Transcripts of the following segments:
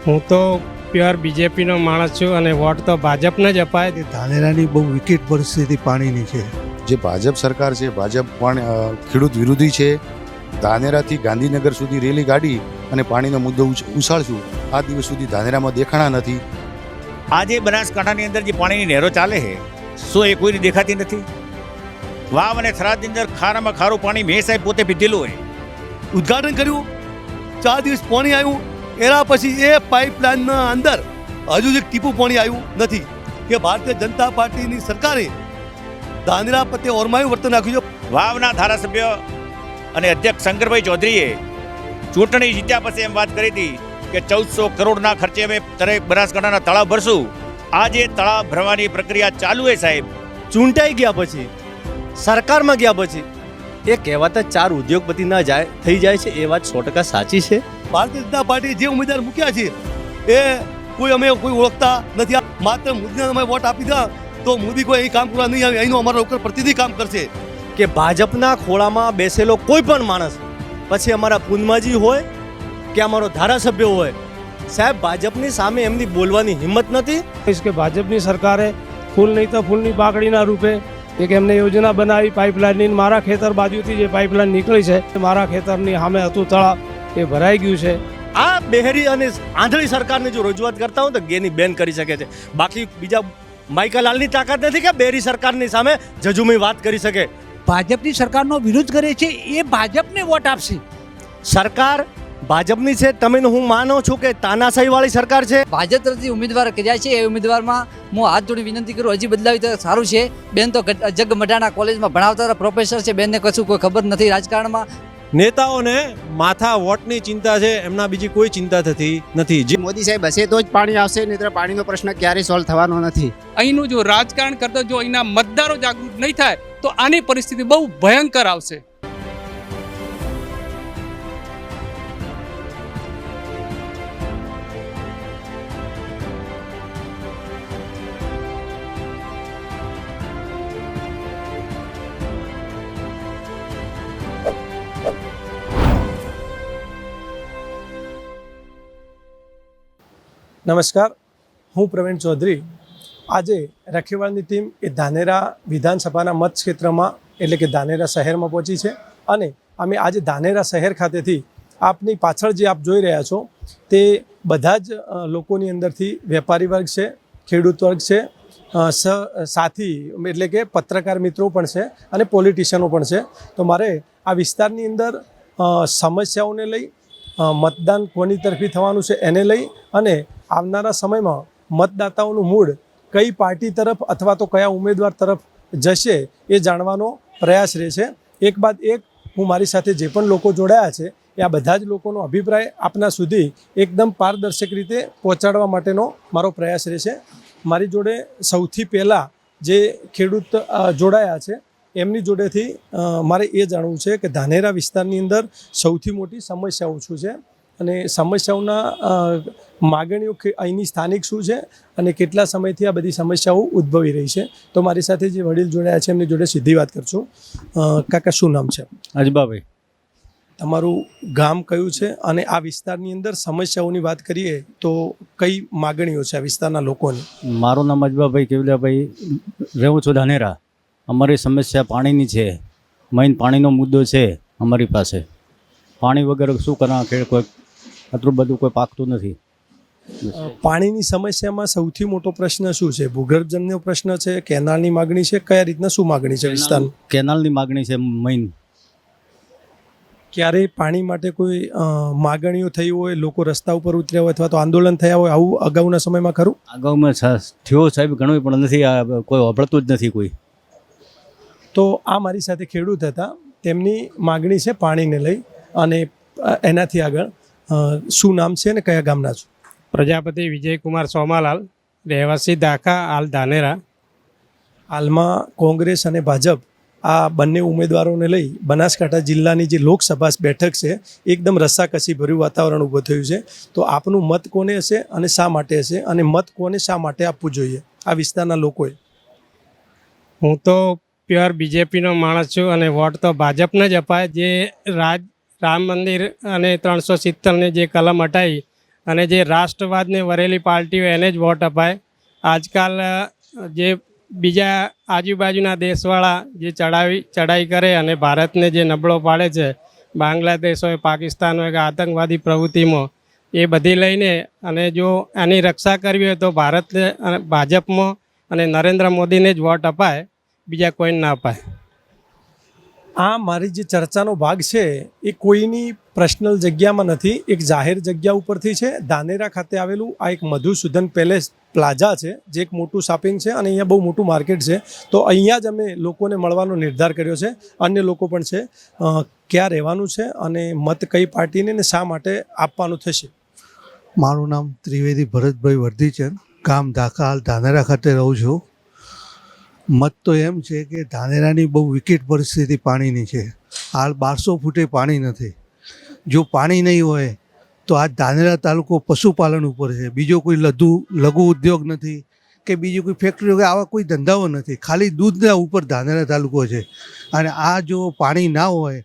હું તો પ્યોર બીજેપીનો માણસ છું અને વોટ તો ભાજપને જ અપાય. ધાનેરાની બહુ વિકટ પરિસ્થિતિ પાણીની છે. જે ભાજપ સરકાર છે, ભાજપ પણ ખેડૂત વિરોધી છે. ધાનેરાથી ગાંધીનગર સુધી રેલી કાઢી અને પાણીનો મુદ્દો ઉછાળશું, આ દિવસ સુધી ધાનેરામાં દેખાણા નથી. આજે બનાસકાંઠાની અંદર જે પાણીની નહેરો ચાલે છે, શું એ કોઈને દેખાતી નથી? વાવ અને થરાદની અંદર ખારામાં ખારું પાણી મેં સાહેબ પોતે પીધેલું હોય. ઉદ્ઘાટન કર્યું, 4 દિવસ પાણી આવ્યું, એના પછી એ પાઇપલાઇનના અંદર હજુ એક ટીપું પાણી આવ્યું નથી. કે ભારતીય જનતા પાર્ટીની સરકારે ધાનેરા પ્રત્યે ઓરમાયું વર્તન રાખ્યું છે. વાવના ધારાસભ્ય અને અધ્યક્ષ શંકરભાઈ ચૌધરીએ ચૂંટણી જીત્યા પછી એમ વાત કરી હતી કે 1400 કરોડના ખર્ચે અમે બનાસકાંઠાના તળાવ ભરશું. આજે તળાવ ભરવાની પ્રક્રિયા ચાલુ છે સાહેબ. ચૂંટાઈ ગયા પછી, સરકારમાં ગયા પછી એ કહેવાતા 4 ઉદ્યોગપતિ ના જાય થઈ જાય છે, એ વાત 100% સાચી છે. ભારતીય જનતા પાર્ટી જે ઉમેદવાર મૂક્યા છે એ અમે કોઈ ઓળખતા નથી. માત્ર મોદીને અમે વોટ આપી દા તો મોદી કોઈ અહીં કામ કરવા નહીં આવે, અહીંનો અમારા ઉપર પ્રતિનિધિ કામ કરશે. કે ભાજપના ખોળામાં બેસેલો કોઈ પણ માણસ, પછી અમારા પૂનમાજી હોય કે અમારો ધારાસભ્ય હોય, સાહેબ ભાજપની સામે એમની બોલવાની હિંમત નથી. કે ભાજપની સરકારે ફૂલ નહીં તો ફૂલની પાકડીના રૂપે એક એમને યોજના બનાવી પાઇપલાઇનની. મારા ખેતર બાજુથી જે પાઇપલાઇન નીકળી છે, મારા ખેતરની સામે હતું તળાવ, એ ભરાઈ ગયું છે. આ બહેરી અને આંધળી સરકારને જો રજૂઆત કરતા હોય તો ગેની બેન કરી શકે છે. બાકી બીજા માઇકલાલની તાકાત નથી કે બહેરી સરકારની સામે જજુમી વાત કરી શકે. ભાજપની સરકારનો વિરોધ કરે છે એ ભાજપને વોટ આપશે. સરકાર ભાજપની છે, તમે હું માનો છું કે તાનાશાહી વાળી સરકાર છે. ભાજપ તરફથી ઉમેદવાર કર્યા છે, એ ઉમેદવારમાં હું હાથ જોડી વિનંતી કરું, હજી બદલાવી તો સારું છે. બેન તો જગ મઢાના કોલેજમાં ભણાવતા પ્રોફેસર છે, બેનને કશું કોઈ ખબર નથી રાજકારણમાં. નેતાઓને માથા વોટની ચિંતા છે, એમના બીજી કોઈ ચિંતા થતી નથી. મોદી સાહેબ હશે તો જ પાણી આવશે, નહીંતર પાણીનો પ્રશ્ન ક્યારેય સોલ્વ થવાનો નથી. અહીંનું જો રાજકારણ કરતા જો અહીંના મતદારો જાગૃત નહીં થાય તો આની પરિસ્થિતિ બહુ ભયંકર આવશે. નમસ્કાર, હું પ્રવીણ ચૌધરી. આજે રખેવાળની ટીમ એ ધાનેરા વિધાનસભાના મત ક્ષેત્રમાં એટલે કે ધાનેરા શહેરમાં પહોંચી છે અને અમે આજે ધાનેરા શહેર ખાતેથી આપની પાછળ જે આપ જોઈ રહ્યા છો તે બધા જ લોકોની અંદરથી વેપારી વર્ગ છે, ખેડૂત વર્ગ છે, સાથી એટલે કે પત્રકાર મિત્રો પણ છે અને પોલિટિશિયનો પણ છે. તો મારે આ વિસ્તારની અંદર સમસ્યાઓને લઈ, મતદાન કોની તરફી થવાનું છે એને લઈ અને આવનારા સમયમાં મતદાતાઓનું મૂડ કઈ પાર્ટી તરફ અથવા તો કયા ઉમેદવાર તરફ જશે એ જાણવાનો પ્રયાસ રહેશે. એક બાદ એક હું મારી સાથે જે પણ લોકો જોડાયા છે એ આ બધા જ લોકોનો અભિપ્રાય આપના સુધી એકદમ પારદર્શક રીતે પહોંચાડવા માટેનો મારો પ્રયાસ રહેશે. મારી જોડે સૌથી પહેલાં જે ખેડૂત જોડાયા છે એમની જોડેથી મારે એ જાણવું છે કે ધાનેરા વિસ્તારની અંદર સૌથી મોટી સમસ્યાઓ શું છે અને સમસ્યાઓના માગણીઓ અહીંની સ્થાનિક શું છે અને કેટલા સમયથી આ બધી સમસ્યાઓ ઉદ્ભવી રહી છે. તો મારી સાથે જે વડીલ જોડાયા છે એમની જોડે સીધી વાત કરશું. કાકા, શું નામ છે? અજબાભાઈ. તમારું ગામ કયું છે અને આ વિસ્તારની અંદર સમસ્યાઓની વાત કરીએ તો કઈ માગણીઓ છે આ વિસ્તારના લોકોની? મારું નામ અજબાભાઈ કેવલાભાઈ, રહું છું ધાનેરા. અમારી સમસ્યા પાણીની છે. મેઇન પાણીનો મુદ્દો છે અમારી પાસે. પાણી વગર શું કરવા, કોઈ આટલું બધું કોઈ પાકતું નથી. પાણીની સમસ્યામાં સૌથી મોટો પ્રશ્ન શું છે? ભૂગર્ભજળનો પ્રશ્ન છે, કેનાલની માગણી છે, કયા રીતના શું માગણી છે વિસ્તારમાં? કેનાલની માગણી છે મેઇન. ક્યારે પાણી માટે કોઈ માગણીઓ થઈ હોય, લોકો રસ્તા ઉપર ઉતર્યા હોય અથવા તો આંદોલન થયા હોય, આવું અગાઉના સમયમાં ખરું? અગાઉમાં થયો સાહેબ ઘણું, પણ નથી, કોઈ વાપરતું જ નથી કોઈ. તો આ મારી સાથે ખેડૂત હતા, તેમની માગણી છે પાણીને લઈ. અને એનાથી આગળ શું નામ છે અને કયા ગામના છો? પ્રજાપતિ વિજયકુમાર સોમાલાલ, રહેવાસી દાખા, હાલ ધાનેરા. હાલમાં કોંગ્રેસ અને ભાજપ આ બંને ઉમેદવારોને લઈ બનાસકાંઠા જિલ્લાની જે લોકસભા બેઠક છે એકદમ રસ્સાકસી ભર્યું વાતાવરણ ઊભું થયું છે. તો આપનું મત કોને હશે અને શા માટે હશે, અને મત કોને શા માટે આપવું જોઈએ આ વિસ્તારના લોકોએ? હું તો પ્યોર બીજેપીનો માણસ છું અને વોટ તો ભાજપને જ અપાય. જે રામ મંદિર અને 370ની જે કલમ હટાવી અને જે રાષ્ટ્રવાદને વરેલી પાર્ટીઓ એને જ વોટ અપાય. આજકાલ જે બીજા આજુબાજુના દેશવાળા જે ચડાઈ કરે અને ભારતને જે નબળો પાડે છે, બાંગ્લાદેશ હોય, પાકિસ્તાન હોય કે આતંકવાદી પ્રવૃત્તિમાં, એ બધી લઈને અને જો આની રક્ષા કરવી હોય તો ભારતને ભાજપમાં અને નરેન્દ્ર મોદીને જ વોટ અપાય, બીજા કોઈને ના અપાય. આ મારી જે ચર્ચાનો ભાગ છે એ કોઈની પર્સનલ જગ્યામાં નથી, એક જાહેર જગ્યા ઉપરથી છે. ધાનેરા ખાતે આવેલું આ એક મધુસૂદન પેલેસ પ્લાઝા છે, જે એક મોટું શોપિંગ છે અને અહીંયા બહુ મોટું માર્કેટ છે. તો અહીંયા જ અમે લોકોને મળવાનો નિર્ધાર કર્યો છે. અન્ય લોકો પણ છે. ક્યાં રહેવાનું છે અને મત કઈ પાર્ટીને ને શા માટે આપવાનું થશે? મારું નામ ત્રિવેદી ભરતભાઈ વર્ધીચંદ, ગામ ધાખા, હાલ ધાનેરા ખાતે રહું છું. મત તો એમ છે કે ધાનેરાની બહુ વિકટ પરિસ્થિતિ પાણીની છે. હાલ 1200 ફૂટે પાણી નથી. જો પાણી નહીં હોય તો આ ધાનેરા તાલુકો પશુપાલન ઉપર છે. બીજો કોઈ લઘુ ઉદ્યોગ નથી કે બીજી કોઈ ફેક્ટરીઓ કે આવા કોઈ ધંધાઓ નથી. ખાલી દૂધના ઉપર ધાનેરા તાલુકો છે. અને આ જો પાણી ના હોય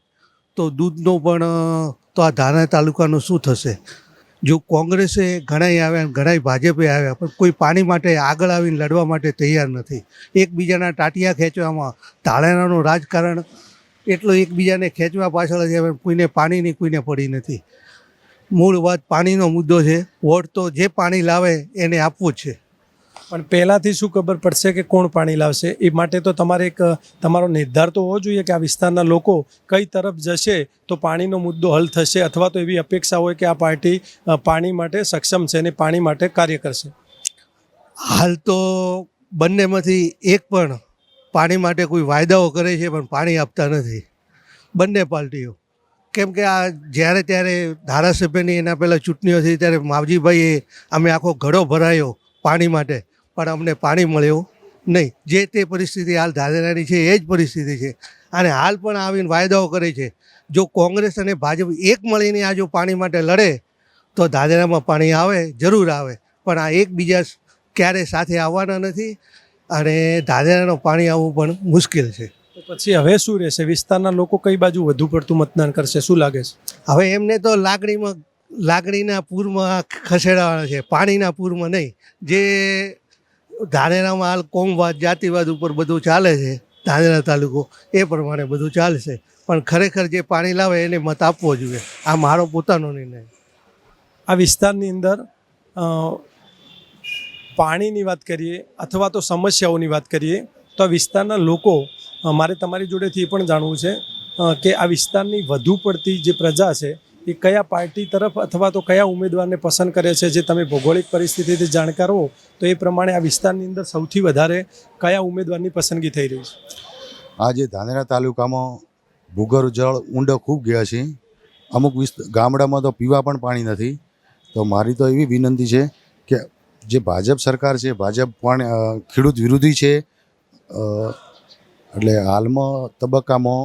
તો દૂધનો પણ તો આ ધાનેરા તાલુકાનું શું થશે? જો કોંગ્રેસે ઘણાય આવ્યા, ઘણાય ભાજપે આવ્યા, પણ કોઈ પાણી માટે આગળ આવીને લડવા માટે તૈયાર નથી. એકબીજાના ટાટિયા ખેંચવામાં ધાનેરાનું રાજકારણ એટલો એકબીજાને ખેંચવા પાછળ છે. કોઈને પાણીની કોઈને પડી નથી. મૂળ વાત પાણીનો મુદ્દો છે. વોટ તો જે પાણી લાવે એને આપવું જ છે. પણ પહેલાંથી શું ખબર પડશે કે કોણ પાણી લાવશે? એ માટે તો તમારો નિર્ધાર તો હોવો જોઈએ કે આ વિસ્તારના લોકો કઈ તરફ જશે તો પાણીનો મુદ્દો હલ થશે, અથવા તો એવી અપેક્ષા હોય કે આ પાર્ટી પાણી માટે સક્ષમ છે અને પાણી માટે કાર્ય કરશે. હાલ તો બંનેમાંથી એક પણ પાણી માટે કોઈ વાયદાઓ કરે છે પણ પાણી આપતા નથી, બંને પાર્ટીઓ. કેમ કે આ જ્યારે ત્યારે ધારાસભ્યની એના પહેલાં ચૂંટણીઓ થઈ ત્યારે માવજીભાઈએ અમે આખો ઘડો ભરાયો પાણી માટે, પણ અમને પાણી મળ્યું નહીં. જે તે પરિસ્થિતિ હાલ ધાનેરાની છે એ જ પરિસ્થિતિ છે. અને હાલ પણ આવીને વાયદાઓ કરે છે. જો કોંગ્રેસ અને ભાજપ એક મળીને આ જો પાણી માટે લડે તો ધાનેરામાં પાણી આવે, જરૂર આવે. પણ આ એકબીજા ક્યારેય સાથે આવવાના નથી અને ધાનેરાનું પાણી આવવું પણ મુશ્કેલ છે. તો પછી હવે શું રહેશે? વિસ્તારના લોકો કઈ બાજુ વધુ પડતું મતદાન કરશે, શું લાગે છે? હવે એમને તો લાગણીના પૂરમાં ખસેડવાના છે, પાણીના પૂરમાં નહીં. જે ધાનેરામાં હાલ કોમવાદ, જાતિવાદ ઉપર બધું ચાલે છે, ધાનેરા તાલુકો એ પ્રમાણે બધું ચાલશે. પણ ખરેખર જે પાણી લાવે એને મત આપવો જોઈએ. આ મારો પોતાનો નિર્ણય. આ વિસ્તારની અંદર પાણીની વાત કરીએ અથવા તો સમસ્યાઓની વાત કરીએ તો આ વિસ્તારના લોકો, મારે તમારી જોડેથી એ પણ જાણવું છે કે આ વિસ્તારની વધુ પડતી જે પ્રજા છે એ કયા પાર્ટી તરફ અથવા તો કયા ઉમેદવારને પસંદ કરે છે? જે તમે ભૌગોલિક પરિસ્થિતિથી જાણકાર હો તો એ પ્રમાણે આ વિસ્તારની અંદર સૌથી વધારે કયા ઉમેદવારની પસંદગી થઈ રહી છે? આજે ધાનેરા તાલુકામાં ભૂગર્ભ જળ ઊંડો ખૂબ ગયા છે. અમુક ગામડામાં તો પીવા પણ પાણી નથી. તો મારી તો એવી વિનંતી છે કે જે ભાજપ સરકાર છે, ભાજપ પણ ખેડૂત વિરોધી છે. એટલે હાલમાં તબક્કામાં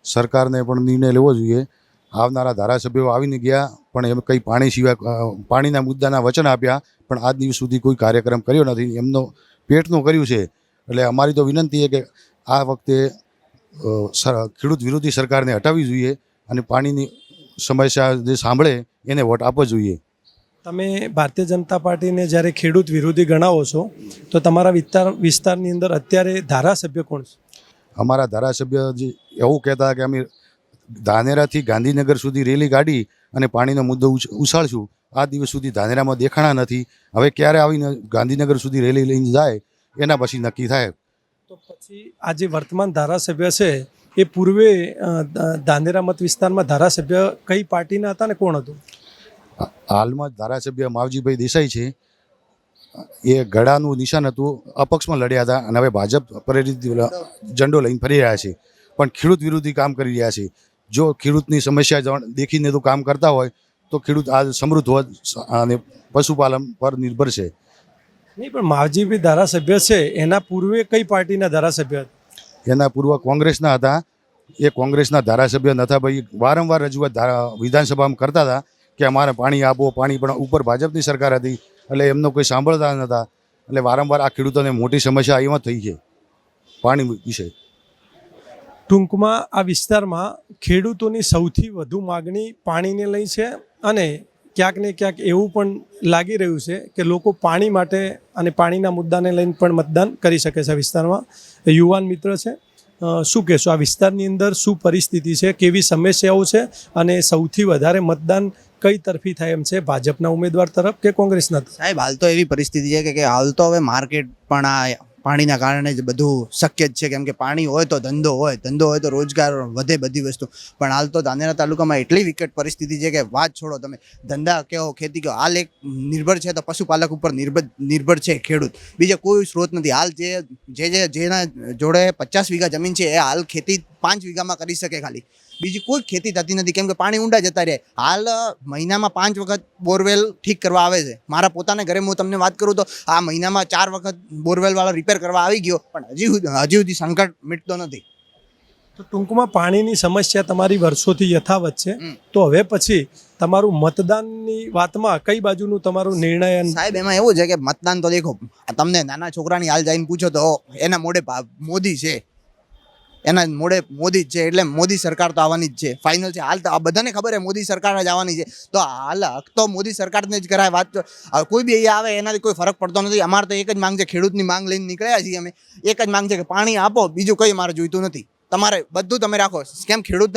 સરકારને પણ નિર્ણય લેવો જોઈએ. આવનારા ધારાસભ્યો આવીને ગયા પણ એમ કંઈ પાણી સિવાય પાણીના મુદ્દાના વચન આપ્યા, પણ આજ દિવસ સુધી કોઈ કાર્યક્રમ કર્યો નથી. એમનો પેટનું કર્યું છે. એટલે અમારી તો વિનંતી છે કે આ વખતે ખેડૂત વિરોધી સરકારને હટાવવી જોઈએ અને પાણીની સમસ્યા જે સાંભળે એને વોટ આપવો જોઈએ. તમે ભારતીય જનતા પાર્ટીને જ્યારે ખેડૂત વિરોધી ગણાવો છો તો તમારા વિસ્તારની અંદર અત્યારે ધારાસભ્ય કોણ છે? અમારા ધારાસભ્ય જે એવું કહેતા કે અમે ધાનેરાથી ગાંધીનગર સુધી રેલી કાઢી અને પાણીનો મુદ્દો ઉછાળશું. આ દિવસ સુધી ધાનેરામાં દેખાણા નથી. હવે ક્યારે આવીને ગાંધીનગર સુધી રેલી લઈને જાય એના પછી નક્કી થાય. તો પછી આ જે વર્તમાન ધારાસભ્ય છે એ પૂર્વે ધાનેરા મત વિસ્તારમાં ધારાસભ્ય કઈ પાર્ટીના હતા ને કોણ હતું? હાલમાં ધારાસભ્ય માવજીભાઈ દેસાઈ છે. એ ગળાનું નિશાન હતું, અપક્ષમાં લડ્યા હતા અને હવે ભાજપ પ્રેરિત ઝંડો લઈને ફરી રહ્યા છે. પણ ખેડૂત વિરોધી કામ કરી રહ્યા છે. જો ખેડૂતની સમસ્યા દેખીને તો કામ કરતા હોય તો ખેડૂત આ સમૃદ્ધ હોત અને પશુપાલન પર નિર્ભર છે. નહીં, પણ માવજીભાઈ ધારાસભ્ય છે એના પૂર્વે કઈ પાર્ટીના ધારાસભ્ય હતા? એના પૂર્વ કોંગ્રેસના હતા. એ કોંગ્રેસના ધારાસભ્ય નથા ભાઈ વારંવાર રજૂઆત વિધાનસભામાં કરતા હતા કે અમારે પાણી આપો, પાણી, પણ ઉપર ભાજપની સરકાર હતી એટલે એમનો કોઈ સાંભળતા નહોતા. એટલે વારંવાર આ ખેડૂતોને મોટી સમસ્યા એમાં થઈ છે પાણી વિશે. ટૂંકમાં આ વિસ્તારમાં ખેડૂતોની સૌથી વધુ માગણી પાણીને લઈ છે અને ક્યાંક ને ક્યાંક એવું પણ લાગી રહ્યું છે કે લોકો પાણી માટે અને પાણીના મુદ્દાને લઈને પણ મતદાન કરી શકે છે. આ વિસ્તારમાં યુવાન મિત્ર છે, શું કહેશો આ વિસ્તારની અંદર શું પરિસ્થિતિ છે, કેવી સમસ્યાઓ છે અને સૌથી વધારે મતદાન કઈ તરફી થાય એમ છે, ભાજપના ઉમેદવાર તરફ કે કોંગ્રેસના? સાહેબ હાલ તો એવી પરિસ્થિતિ છે કે હાલ તો હવે માર્કેટ પણ આ પાણીના કારણે જ બધું શક્ય જ છે, કેમ કે પાણી હોય તો ધંધો હોય તો રોજગાર વધે, બધી વસ્તુ. પણ હાલ તો ધાનેરા તાલુકામાં એટલી વિકટ પરિસ્થિતિ છે કે વાત છોડો તમે, ધંધા કહો, ખેતી કહો, હાલ એક નિર્ભર છે તો પશુપાલક ઉપર નિર્ભર છે ખેડૂત, બીજો કોઈ સ્ત્રોત નથી. હાલ જેના જોડે 50 વીઘા જમીન છે એ હાલ ખેતી 5 વીઘામાં કરી શકે ખાલી, બીજી કોઈ ખેતી થતી નથી કેમ કે પાણી ઊંડા જતા રહે. હાલ મહિનામાં 5 વખત બોરવેલ ઠીક કરવા આવે છે. મારા પોતાના ઘરે હું તમને વાત કરું તો આ મહિનામાં 4 વખત બોરવેલ વાળો રિપેર કરવા આવી ગયો, પણ હજી સુધી સંકટ મિટતો નથી. તો ટૂંકમાં પાણીની સમસ્યા તમારી વર્ષોથી યથાવત છે, તો હવે પછી તમારું મતદાનની વાતમાં કઈ બાજુનું તમારું નિર્ણય? સાહેબ એમાં એવું છે કે મતદાન તો દેખો, તમને નાના છોકરાની હાલ જઈને પૂછો તો એના મોઢે મોદી છે, એના મોડે મોદી જ છે, એટલે મોદી સરકાર તો આવવાની જ છે, ફાઇનલ છે. હાલ તો આ બધાને ખબર છે મોદી સરકાર જ આવવાની છે, તો હાલ હક તો મોદી સરકારને જ કરાય. વાત તો કોઈ બી અહીંયા આવે એનાથી કોઈ ફરક પડતો નથી. અમારે તો એક જ માંગ છે, ખેડૂતની માંગ લઈને નીકળ્યા છીએ અમે. એક જ માંગ છે કે પાણી આપો, બીજું કંઈ અમારે જોઈતું નથી. તમારે બધું તમે રાખો. કેમ ખેડૂત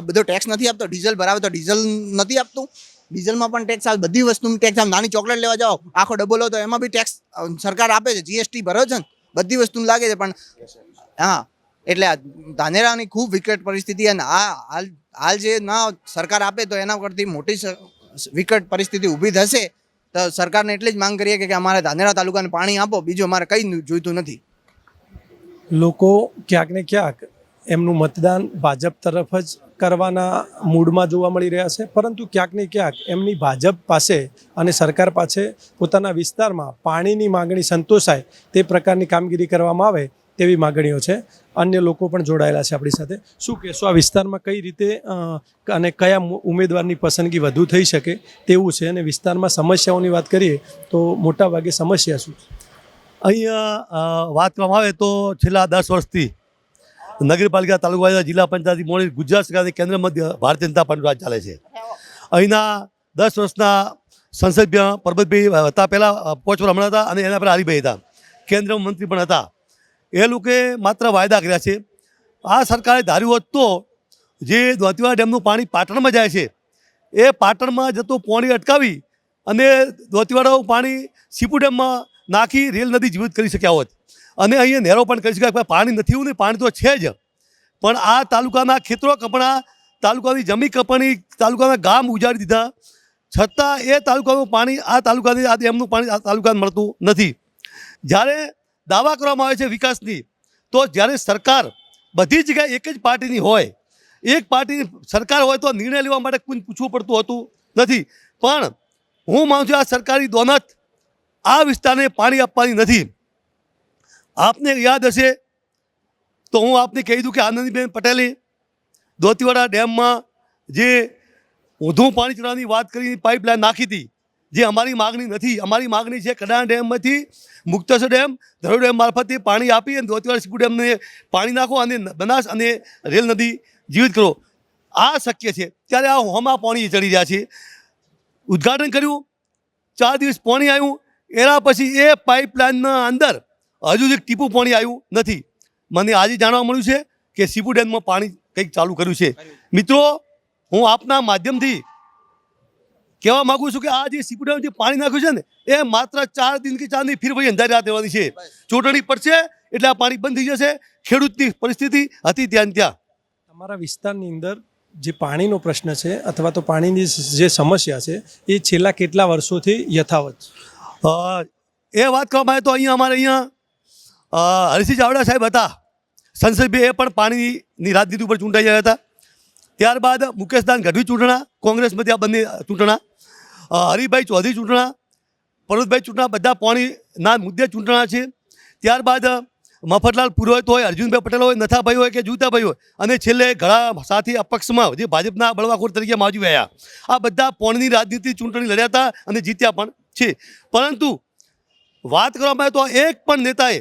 બધો ટેક્સ નથી આપતો? ડીઝલ ભરાવે તો ડીઝલ નથી આપતું, ડીઝલમાં પણ ટેક્સ આવે, બધી વસ્તુનું ટેક્સ આવે. નાની ચોકલેટ લેવા જાઓ આખો ડબ્બો લો તો એમાં બી ટેક્સ સરકાર આપે છે, જીએસટી ભરો છે ને, બધી વસ્તુને લાગે છે. પણ હા, એટલે આ ધાનેરાની ખૂબ વિકટ પરિસ્થિતિ, અને હાલ જે ના સરકાર આપે તો એના કરતી મોટી વિકટ પરિસ્થિતિ ઊભી થશે. તો સરકારને એટલી જ માંગ કરીએ કે અમારે ધાનેરા તાલુકાને પાણી આપો, બીજું અમારે કંઈ જોઈતું નથી. લોકો ક્યાંક ને ક્યાંક એમનું મતદાન ભાજપ તરફ જ કરવાના મૂડમાં જોવા મળી રહ્યા છે, પરંતુ ક્યાંક ને ક્યાંક એમની ભાજપ પાસે અને સરકાર પાસે પોતાના વિસ્તારમાં પાણીની માગણી સંતોષાય તે પ્રકારની કામગીરી કરવામાં આવે તેવી માગણીઓ છે. અન્ય લોકો પણ જોડાયેલા છે આપણી સાથે. શું કહેશો આ વિસ્તારમાં કઈ રીતે અને કયા ઉમેદવારની પસંદગી વધુ થઈ શકે તેવું છે, અને વિસ્તારમાં સમસ્યાઓની વાત કરીએ તો મોટા ભાગે સમસ્યા શું છે? અહીંયા વાત કરવામાં આવે તો છેલ્લા 10 વર્ષથી નગરપાલિકા, તાલુકા, જિલ્લા પંચાયત મોડી ગુજરાત સરકારની કેન્દ્ર મધ્ય ભારતીય જનતા પાર્ટીનું રાજ ચાલે છે. અહીંના 10 વર્ષના સંસદીય પરબતભાઈ હતા, પહેલાં 5 વર્ષ હમણાં હતા, અને એના પહેલાં હરિભાઈ હતા, કેન્દ્ર મંત્રી પણ હતા. એ લોકોએ માત્ર વાયદા કર્યા છે. આ સરકારે ધાર્યું હોત તો જે દોતીવાડા ડેમનું પાણી પાટણમાં જાય છે એ પાટણમાં જતું પાણી અટકાવી અને દોતીવાડાનું પાણી સીપુ ડેમમાં નાખી રેલ નદી જીવિત કરી શક્યા હોત, અને અહીંયા નહેરો પણ કરી શક્યા. પાણી નથી એવું નહીં, પાણી તો છે જ, પણ આ તાલુકાના ખેતરો કપણા, તાલુકાની જમીન કપણી, તાલુકાના ગામ ઉજાડી દીધા, છતાં એ તાલુકાનું પાણી આ તાલુકાની આ ડેમનું પાણી આ તાલુકાને મળતું નથી. જ્યારે દાવા કરવામાં આવે છે વિકાસની, તો જ્યારે સરકાર બધી જગ્યાએ એક જ પાર્ટીની હોય, એક પાર્ટીની સરકાર હોય તો નિર્ણય લેવા માટે કોઈ પૂછવું પડતું હોતું નથી. પણ હું માનું છું આ સરકારી દોનત આ વિસ્તારને પાણી આપવાની નથી. આપને યાદ હશે તો હું આપને કહી દઉં કે આનંદીબેન પટેલે દોતીવાડા ડેમમાં જે ઊંધું પાણી ચડાવવાની વાત કરી, પાઇપલાઇન નાખી હતી, જે અમારી માગણી નથી. અમારી માગણી છે કડાણા ડેમમાંથી મુક્તેશ્વર ડેમ, ધરોઈ ડેમ મારફતથી પાણી આપી અને દોતીવાડા સીપુ ડેમને પાણી નાખો અને બનાસ અને રેલ નદી જીવિત કરો. આ શક્ય છે. ત્યારે આ હોમાં પાણી ચડી રહ્યા છે. ઉદ્ઘાટન કર્યું, 4 દિવસ પાણી આવ્યું, એના પછી એ પાઇપલાઇનના અંદર હજુ એક ટીપું પાણી આવ્યું નથી. મને આજે જાણવા મળ્યું છે કે સીપુ ડેમમાં પાણી કંઈક ચાલુ કર્યું છે. મિત્રો, હું આપના માધ્યમથી કહેવા માગું છું કે આ જે સીપુ ડેમ જે પાણી નાખ્યું છે ને એ માત્ર 4 દિન કે 4 ની ફીર ભાઈ અંધારી રાત રહેવાની છે. ચૂંટણી પડશે એટલે આ પાણી બંધ થઈ જશે. ખેડૂતની પરિસ્થિતિ હતી ત્યાં. તમારા વિસ્તારની અંદર જે પાણીનો પ્રશ્ન છે અથવા તો પાણીની જે સમસ્યા છે એ છેલ્લા કેટલા વર્ષોથી યથાવત છે? એ વાત કરવામાં આવે તો અમારે અહીંયા હરીસિંહ ચાવડા સાહેબ હતા સંસદીય, એ પણ પાણીની રાજનીતિ ઉપર ચૂંટાઈ ગયા હતા. ત્યારબાદ મુકેશદાન ગઢવી ચૂંટણા, કોંગ્રેસમાંથી આ બંને ચૂંટણા, હરિભાઈ ચૌધરી ચૂંટણા, પર્વતભાઈ ચૂંટણા, બધા પાણીના મુદ્દે ચૂંટણા છે. ત્યારબાદ મફતલાલ પુરોહિત હોય, અર્જુનભાઈ પટેલ હોય, નથાભાઈ હોય કે જુતાભાઈ હોય, અને છેલ્લે ઘણા સાથી અપક્ષમાં જે ભાજપના બળવાખોર તરીકે માજી ગયા, આ બધા પાણીની રાજનીતિ ચૂંટણી લડ્યા હતા અને જીત્યા પણ છે. પરંતુ વાત કરવામાં આવે તો એક પણ નેતાએ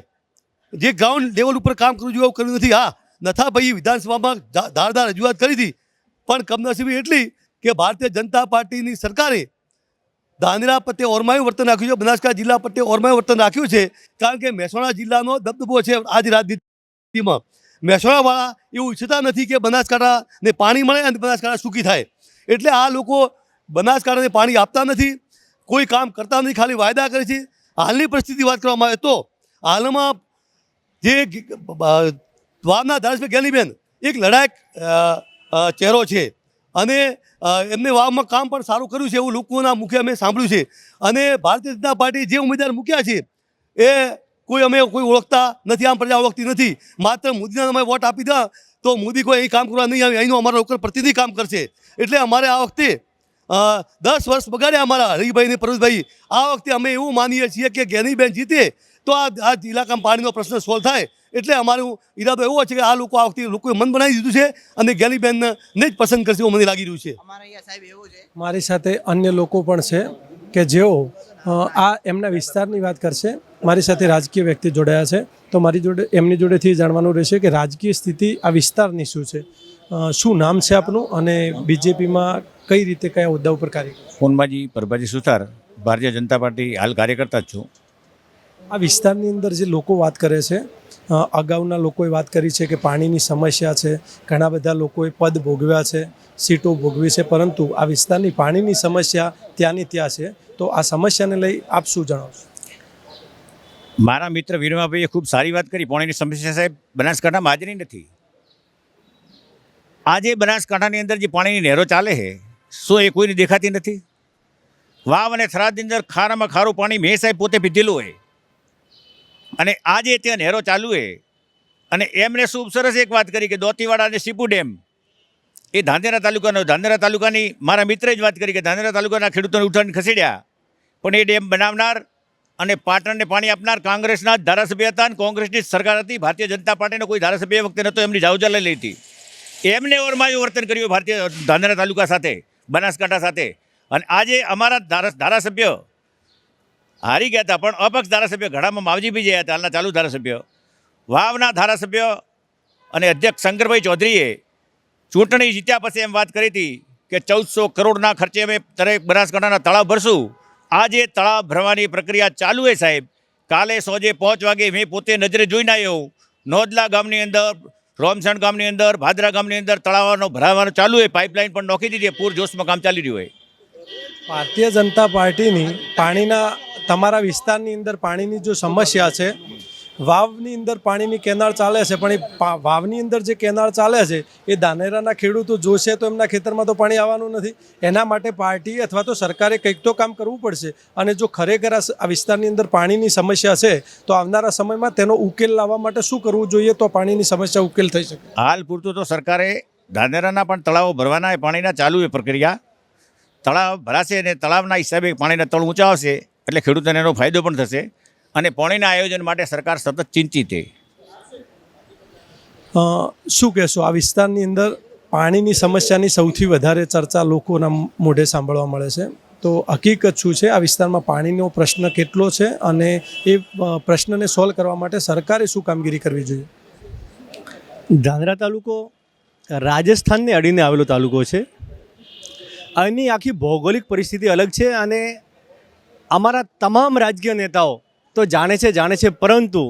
જે ગ્રાઉન્ડ લેવલ ઉપર કામ કરવું જોઈએ એવું કર્યું નથી. હા, નથાભાઈ વિધાનસભામાં ધારદાર રજૂઆત કરી હતી, પણ કમનસીબી એટલી કે ભારતીય જનતા પાર્ટીની સરકારે ધાનેરા પ્રત્યે ઓરમાયું વર્તન રાખ્યું છે, બનાસકાંઠા જિલ્લા પ્રત્યે ઓરમાયું વર્તન રાખ્યું છે, કારણ કે મહેસાણા જિલ્લાનો દબદબો છે આજ રાજનીતિમાં. મહેસાણાવાળા એવું ઈચ્છતા નથી કે બનાસકાંઠાને પાણી મળે અને બનાસકાંઠા સુખી થાય, એટલે આ લોકો બનાસકાંઠાને પાણી આપતા નથી, કોઈ કામ કરતા નથી, ખાલી વાયદા કરે છે. હાલની પરિસ્થિતિ વાત કરવામાં આવે તો હાલમાં જે વાવના ધારાસભ્ય જ્ઞાનીબેન એક લડાયક ચહેરો છે અને એમને વાવમાં કામ પણ સારું કર્યું છે એવું લોકોના મુખે અમે સાંભળ્યું છે. અને ભારતીય જનતા પાર્ટી જે ઉમેદવાર મૂક્યા છે એ અમે કોઈ ઓળખતા નથી, આમ પ્રજા ઓળખતી નથી. માત્ર મોદીના અમે વોટ આપી દા તો મોદી કોઈ અહીં કામ કરવા નહીં આવે, અહીંનો અમારા ઉપર પ્રતિનિધિ કામ કરશે. એટલે અમારે આ વખતે 10 વર્ષ બગાડ્યા અમારા હરિભાઈ ને પરેશભાઈ. આ વખતે અમે એવું માનીએ છીએ કે જ્ઞાનીબેન જીતે તો આ ઇલાકામાં પાણીનો પ્રશ્ન સોલ્વ થાય. એટલે અમારો ઈરાદો એવો છે કે આ લોકો આ વખતે લોકોએ મન બનાવી દીધું છે અને જ્ઞાનીબેનને જ પસંદ કરશે એવું મને લાગી રહ્યું છે. મારી સાથે અન્ય લોકો પણ છે કે જેઓ આ એમના વિસ્તારની વાત કરશે. મારી સાથે રાજકીય વ્યક્તિ જોડાયા છે, તો એમની જોડેથી જાણવાનું રહેશે કે રાજકીય સ્થિતિ આ વિસ્તારની શું છે. શું નામ છે આપનું અને બીજેપીમાં કઈ રીતે કયા હોદ્દા ઉપર કાર્ય? સોનબાજી પ્રભાજી સુથાર, ભારતીય જનતા પાર્ટી હાલ કાર્યકર્તા જ છું. આ વિસ્તારની અંદર જે લોકો વાત કરે છે, અગાઉના લોકોએ વાત કરી છે કે પાણીની સમસ્યા છે, ઘણા બધા લોકોએ પદ ભોગવ્યા છે, સીટો ભોગવી છે, પરંતુ આ વિસ્તારની પાણીની સમસ્યા ત્યાંની ત્યાં છે. તો આ સમસ્યાને લઈ આપ શું જણાવશો? મારા મિત્ર વીરમાભાઈએ ખૂબ સારી વાત કરી. પાણીની સમસ્યા સાહેબ બનાસકાંઠામાં હાજરી નથી. આજે બનાસકાંઠાની અંદર જે પાણીની નહેરો ચાલે છે, શું એ કોઈને દેખાતી નથી? વાવ અને થરાદની અંદર ખારામાં ખારું પાણી મેં સાહેબ પોતે પીધેલું હોય અને આજે ત્યાં નહેરો ચાલુ છે. અને એમણે ખૂબ સરસ એક વાત કરી કે દોતીવાડા અને સીપુ ડેમ એ ધાનેરા તાલુકાની મારા મિત્રે જ વાત કરી કે ધાનેરા તાલુકાના ખેડૂતોને ઉઠાવીને ખસેડ્યા, પણ એ ડેમ બનાવનાર અને પાટણને પાણી આપનાર કોંગ્રેસના જ ધારાસભ્ય હતા અને કોંગ્રેસની જ સરકાર હતી. ભારતીય જનતા પાર્ટીનો કોઈ ધારાસભ્ય વખતે નહોતો, એમની જાવજા લઈ હતી. એમને ઓરમાયું વર્તન કર્યું ભારતીય ધાનેરા તાલુકા સાથે, બનાસકાંઠા સાથે. અને આજે અમારા ધારાસભ્ય હારી ગયા હતા, પણ અપક્ષ ધારાસભ્ય ઘડામાં માવજીભાઈ જે હતા હાલના ચાલુ ધારાસભ્ય, વાવના ધારાસભ્ય અને અધ્યક્ષ શંકરભાઈ ચૌધરીએ ચૂંટણી જીત્યા પછી એમ વાત કરી હતી કે 1400 કરોડના ખર્ચે અમે બનાસકાંઠાના તળાવ ભરશું. આજે તળાવ ભરવાની પ્રક્રિયા ચાલુ છે સાહેબ. કાલે સોજે 5 વાગે મેં પોતે નજરે જોઈને આવ્યો. નોદલા ગામની અંદર, રોમસણ ગામની અંદર, ભાદરા ગામની અંદર તળાવનો ભરાવાનો ચાલુ છે. પાઇપલાઇન પણ નોખી દીધી, પૂર જોશમાં કામ ચાલી રહ્યું હોય. ભારતીય જનતા પાર્ટીની પાણીના તમારા વિસ્તારની અંદર પાણીની જો સમસ્યા છે, વાવની અંદર પાણીની કેનાળ ચાલે છે, પણ એ વાવની અંદર જે કેનાળ ચાલે છે એ ધાનેરાના ખેડૂતો જોશે તો એમના ખેતરમાં તો પાણી આવવાનું નથી. એના માટે પાર્ટી અથવા તો સરકારે કંઈક તો કામ કરવું પડશે. અને જો ખરેખર આ વિસ્તારની અંદર પાણીની સમસ્યા છે તો આવનારા સમયમાં તેનો ઉકેલ લાવવા માટે શું કરવું જોઈએ તો પાણીની સમસ્યા ઉકેલ થઈ શકે? હાલ પૂરતું તો સરકારે ધાનેરાના પણ તળાવો ભરવાના એ પાણીના ચાલુ એ પ્રક્રિયા. તળાવ ભરાશે અને તળાવના હિસાબે પાણીના તળ ઊંચા આવશે એટલે ખેડૂતોને એનો ફાયદો પણ થશે. અને પાણીના આયોજન માટે સરકાર સતત ચિંતિત છે. શું કહેશો, આ વિસ્તારની અંદર પાણીની સમસ્યાની સૌથી વધારે ચર્ચા લોકોના મોઢે સાંભળવા મળે છે, તો હકીકત શું છે? આ વિસ્તારમાં પાણીનો પ્રશ્ન કેટલો છે અને એ પ્રશ્નને સોલ્વ કરવા માટે સરકારે શું કામગીરી કરવી જોઈએ? ધાનેરા તાલુકો રાજસ્થાનને અડીને આવેલો તાલુકો છે. અહીંની આખી ભૌગોલિક પરિસ્થિતિ અલગ છે અને અમારા તમામ રાજકીય નેતાઓ તો જાણે છે, પરંતુ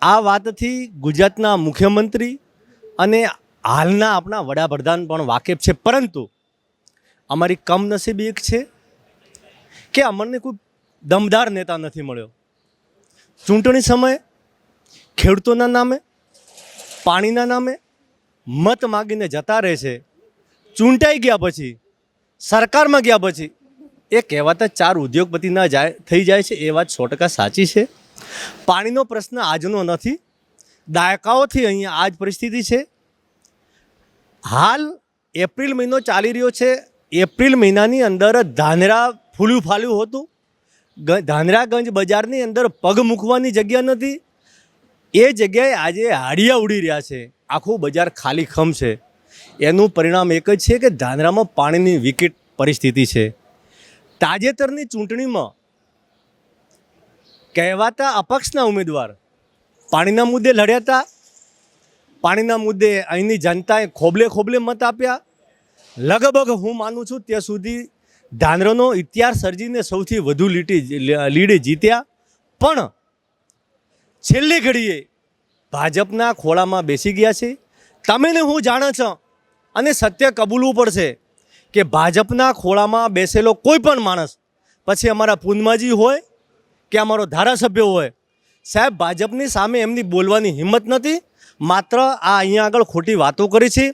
આ વાતથી ગુજરાતના મુખ્યમંત્રી અને હાલના આપણા વડાપ્રધાન પણ વાકેફ છે. પરંતુ અમારી કમનસીબી એક છે કે અમને કોઈ દમદાર નેતા નથી મળ્યો. ચૂંટણી સમયે ખેડૂતોના નામે, પાણીના નામે મત માગીને જતા રહે છે. ચૂંટાઈ ગયા પછી, સરકારમાં ગયા પછી એ કહેવાતા 4 ઉદ્યોગપતિ ના થઈ જાય છે, એ વાત 100% સાચી છે. પાણીનો પ્રશ્ન આજનો નથી, દાયકાઓથી અહીંયા આ જ પરિસ્થિતિ છે. હાલ એપ્રિલ મહિનો ચાલી રહ્યો છે. એપ્રિલ મહિનાની અંદર ધાનેરા ફૂલ્યું ફાલ્યું હતું. ધાનેરાગંજ બજારની અંદર પગ મૂકવાની જગ્યા નથી. એ જગ્યાએ આજે હાડિયા ઉડી રહ્યા છે. આખું બજાર ખાલી ખમ છે. એનું પરિણામ એક જ છે કે ધાનેરામાં પાણીની વિકટ પરિસ્થિતિ છે. તાજેતરની ચૂંટણીમાં કહેવાતા અપક્ષના ઉમેદવાર પાણીના મુદ્દે લડ્યા હતા. પાણીના મુદ્દે અહીંની જનતાએ ખોબલે મત આપ્યા. લગભગ હું માનું છું ત્યાં સુધી ધાનેરાનો ઇતિહાસ સર્જીને સૌથી વધુ લીડે જીત્યા, પણ છેલ્લી ઘડીએ ભાજપના ખોળામાં બેસી ગયા છે. તમે ને હું જાણે છો અને સત્ય કબૂલવું પડશે કે ભાજપના ખોળામાં બેસેલો કોઈ પણ માણસ, પછી અમારા પૂનમાજી હોય કે અમારો ધારાસભ્ય હોય, સાહેબ ભાજપની સામે એમની બોલવાની હિંમત નથી. માત્ર આ અહીંયા આગળ ખોટી વાતો કરી છે.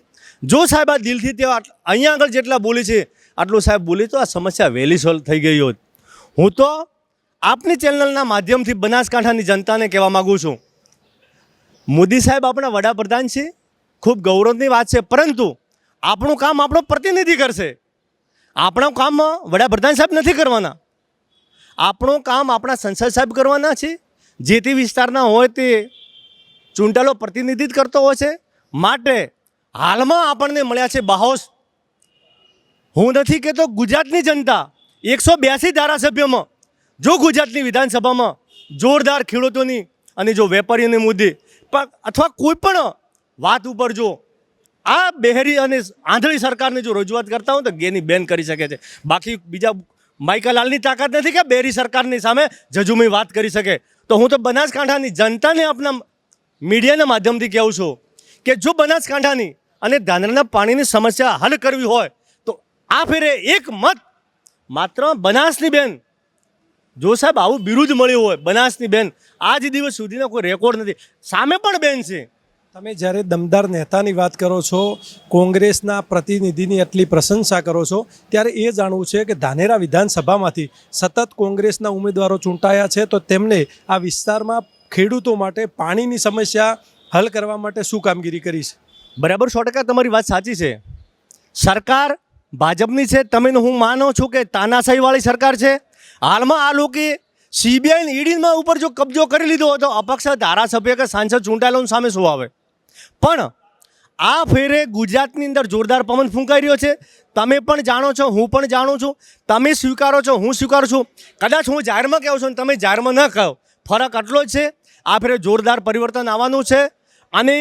જો સાહેબ આ દિલથી તે અહીંયા આગળ જેટલા બોલી છે આટલું સાહેબ બોલી તો આ સમસ્યા વહેલી સોલ્વ થઈ ગઈ હોત. હું તો આપની ચેનલના માધ્યમથી બનાસકાંઠાની જનતાને કહેવા માગું છું, મોદી સાહેબ આપણા વડાપ્રધાન છે, ખૂબ ગૌરવની વાત છે, પરંતુ આપણું કામ આપણો પ્રતિનિધિ કરશે. આપણું કામ વડાપ્રધાન સાહેબ નથી કરવાના, આપણું કામ આપણા સંસદ સાહેબ કરવાના છે. જે તે વિસ્તારના હોય તે ચૂંટાયેલો પ્રતિનિધિત્વ કરતો હોય છે. માટે હાલમાં આપણને મળ્યા છે બાહોશ. હું નથી કહેતો ગુજરાતની જનતા 182 ધારાસભ્યોમાં જો ગુજરાતની વિધાનસભામાં જોરદાર ખેડૂતોની અને જો વેપારીઓની મુદ્દે પણ અથવા કોઈ પણ વાત ઉપર જો આ બહેરી અને આંધળી સરકારને જો રજૂઆત કરતા હોય તો ગેની બેન કરી શકે છે. બાકી બીજા માઇકાલાલની તાકાત નથી કે બેરી સરકારની સામે જજુમી વાત કરી શકે. તો હું તો બનાસકાંઠાની જનતાને આપણા મીડિયાના માધ્યમથી કહું છું કે જો બનાસકાંઠાની અને ધાનેરાના પાણીની સમસ્યા હલ કરવી હોય તો આ ફેરે એક મત માત્ર બનાસની બેન. જો સાહેબ આવું બિરુદ મળ્યું હોય બનાસની બેન, આજ દિવસ સુધીનો કોઈ રેકોર્ડ નથી. સામે પણ બેન છે. તમે જ્યારે દમદાર નેતાની વાત કરો છો, કોંગ્રેસના પ્રતિનિધિની એટલી પ્રશંસા કરો છો, ત્યારે એ જાણવું છે કે ધાનેરા વિધાનસભામાંથી સતત કોંગ્રેસના ઉમેદવારો ચૂંટાયા છે, તો તેમને આ વિસ્તારમાં ખેડૂતો માટે પાણીની સમસ્યા હલ કરવા માટે શું કામગીરી કરી છે? બરાબર, 100% તમારી વાત સાચી છે. સરકાર ભાજપની છે, તમે હું માનો છું કે તાનાશાહીવાળી સરકાર છે. હાલમાં આ લોકોએ CBI ઈડીમાં ઉપર જો કબજો કરી લીધો હોય તો અપક્ષ ધારાસભ્ય કે સાંસદ ચૂંટાયેલાની સામે શું આવે? પણ આ ફેરે ગુજરાતની અંદર જોરદાર પવન ફૂંકાઈ રહ્યો છે. તમે પણ જાણો છો, હું પણ જાણું છું, તમે સ્વીકારો છો, હું સ્વીકારું છું. કદાચ હું જાહેરમાં કહું છું અને તમે જાહેરમાં ન કહો, ફરક આટલો જ છે. આ ફેરે જોરદાર પરિવર્તન આવવાનું છે. અને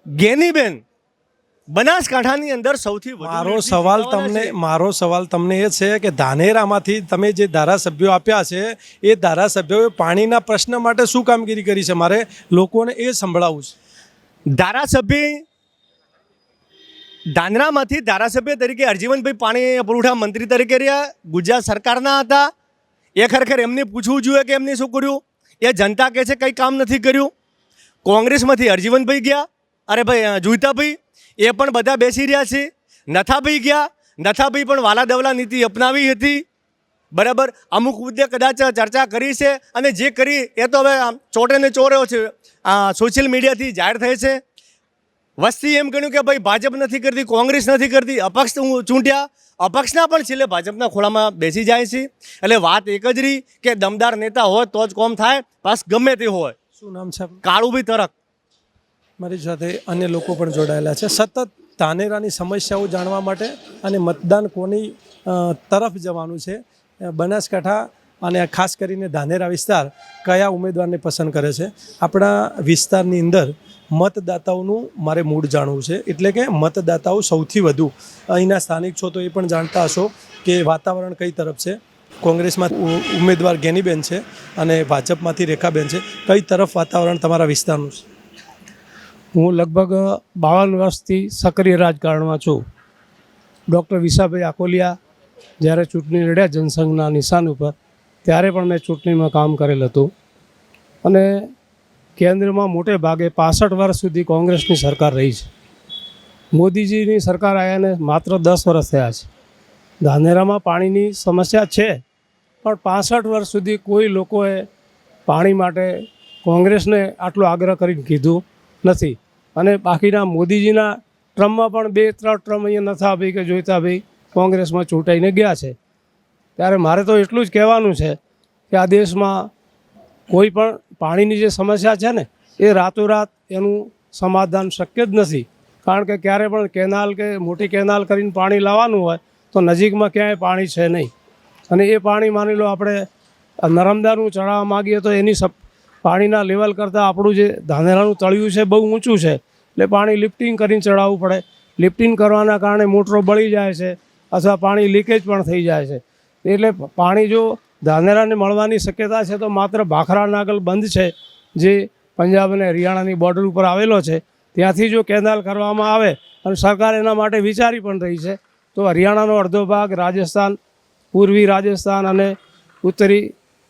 ગેનીબેન બનાસકાંઠાની અંદર સૌથી મારો સવાલ તમને એ છે કે ધાનેરામાંથી તમે જે ધારાસભ્યો આપ્યા છે એ ધારાસભ્યોએ પાણીના પ્રશ્ન માટે શું કામગીરી કરી છે? મારે લોકોને એ સંભળાવવું છે. ધારાસભ્ય ધાનેરામાંથી ધારાસભ્ય તરીકે હરજીવનભાઈ પાણી પુરવઠા મંત્રી તરીકે રહ્યા, ગુજરાત સરકારના હતા. એ ખરેખર એમને પૂછવું જોઈએ કે એમને શું કર્યું. એ જનતા કહે છે કંઈ કામ નથી કર્યું. કોંગ્રેસમાંથી હરજીવનભાઈ ગયા, અરે ભાઈ જોઈતાભાઈ, એ પણ બધા બેસી રહ્યા છે. નથાભાઈ ગયા, નથાભાઈ પણ વાલા દવલા નીતિ અપનાવી હતી. બરાબર, અમુક મુદ્દે કદાચ ચર્ચા કરી છે અને જે કરી એ તો હવે ચોટે ને ચોર્યો છે, સોશિયલ મીડિયાથી જાહેર થાય છે. વસ્તી એમ કહ્યું કે ભાઈ ભાજપ નથી કરતી, કોંગ્રેસ નથી કરતી, અપક્ષ ચૂંટ્યા, અપક્ષના પણ છેલ્લે ભાજપના ખોળામાં બેસી જાય છે. એટલે વાત એક જ રહી કે દમદાર નેતા હોય તો જ કોમ થાય, પાસ ગમે તે હોય. શું નામ છે? કાળુભાઈ તરક. મારી સાથે અન્ય લોકો પણ જોડાયેલા છે. સતત ધાનેરાની સમસ્યાઓ જાણવા માટે અને મતદાન કોની તરફ જવાનું છે, બનાસકાંઠા અને ખાસ કરીને ધાનેરા વિસ્તાર કયા ઉમેદવારને પસંદ કરે છે, આપણા વિસ્તારની અંદર મતદાતાઓનું મારે મૂડ જાણવું છે. એટલે કે મતદાતાઓ સૌથી વધુ અહીંના સ્થાનિક છો તો એ પણ જાણતા હશો કે વાતાવરણ કઈ તરફ છે. કોંગ્રેસમાં ઉમેદવાર ગેનીબેન છે અને ભાજપમાંથી રેખાબેન છે. કઈ તરફ વાતાવરણ તમારા વિસ્તારનું છે? હું લગભગ 52 વર્ષથી સક્રિય રાજકારણમાં છું. ડૉક્ટર વિશાભાઈ આકોલિયા જ્યારે ચૂંટણી લડ્યા જનસંઘના નિશાન ઉપર, ત્યારે પણ મેં ચૂંટણીમાં કામ કરેલ હતું. અને કેન્દ્રમાં મોટે ભાગે 65 વર્ષ સુધી કોંગ્રેસની સરકાર રહી છે. મોદીજીની સરકાર આવ્યાને માત્ર 10 વર્ષ થયા છે. ધાનેરામાં પાણીની સમસ્યા છે, પણ 65 વર્ષ સુધી કોઈ લોકોએ પાણી માટે કોંગ્રેસને આટલો આગ્રહ કરીને કીધું નથી. અને બાકીના મોદીજીના ટ્રમમાં પણ 2-3 ટ્રમ અહીંયા નથાભાઈ કે જોઈતાભાઈ કોંગ્રેસમાં ચૂંટાઈને ગયા છે. ત્યારે મારે તો એટલું જ કહેવાનું છે કે આ દેશમાં કોઈ પણ પાણીની જે સમસ્યા છે ને, એ રાતોરાત એનું સમાધાન શક્ય જ નથી. કારણ કે ક્યારે પણ કેનાલ કે મોટી કેનાલ કરીને પાણી લાવવાનું હોય તો નજીકમાં ક્યાંય પાણી છે નહીં. અને એ પાણી માની લો આપણે નર્મદાનું ચડાવવા માગીએ તો એની પાણીના લેવલ કરતાં આપણું જે ધાનેરાનું તળિયું છે બહુ ઊંચું છે, એટલે પાણી લિફ્ટિંગ કરીને ચડાવવું પડે. લિફ્ટિંગ કરવાના કારણે મોટરો બળી જાય છે અથવા પાણી લીકેજ પણ થઈ જાય છે. એટલે પાણી જો ધાનેરાને મળવાની શક્યતા છે તો માત્ર ભાખરા નાગલ બંધ છે જે પંજાબ અને હરિયાણાની બોર્ડર ઉપર આવેલો છે, ત્યાંથી જો કેનાલ કરવામાં આવે અને સરકાર એના માટે વિચારી પણ રહી છે તો હરિયાણાનો અડધો ભાગ, રાજસ્થાન, પૂર્વી રાજસ્થાન અને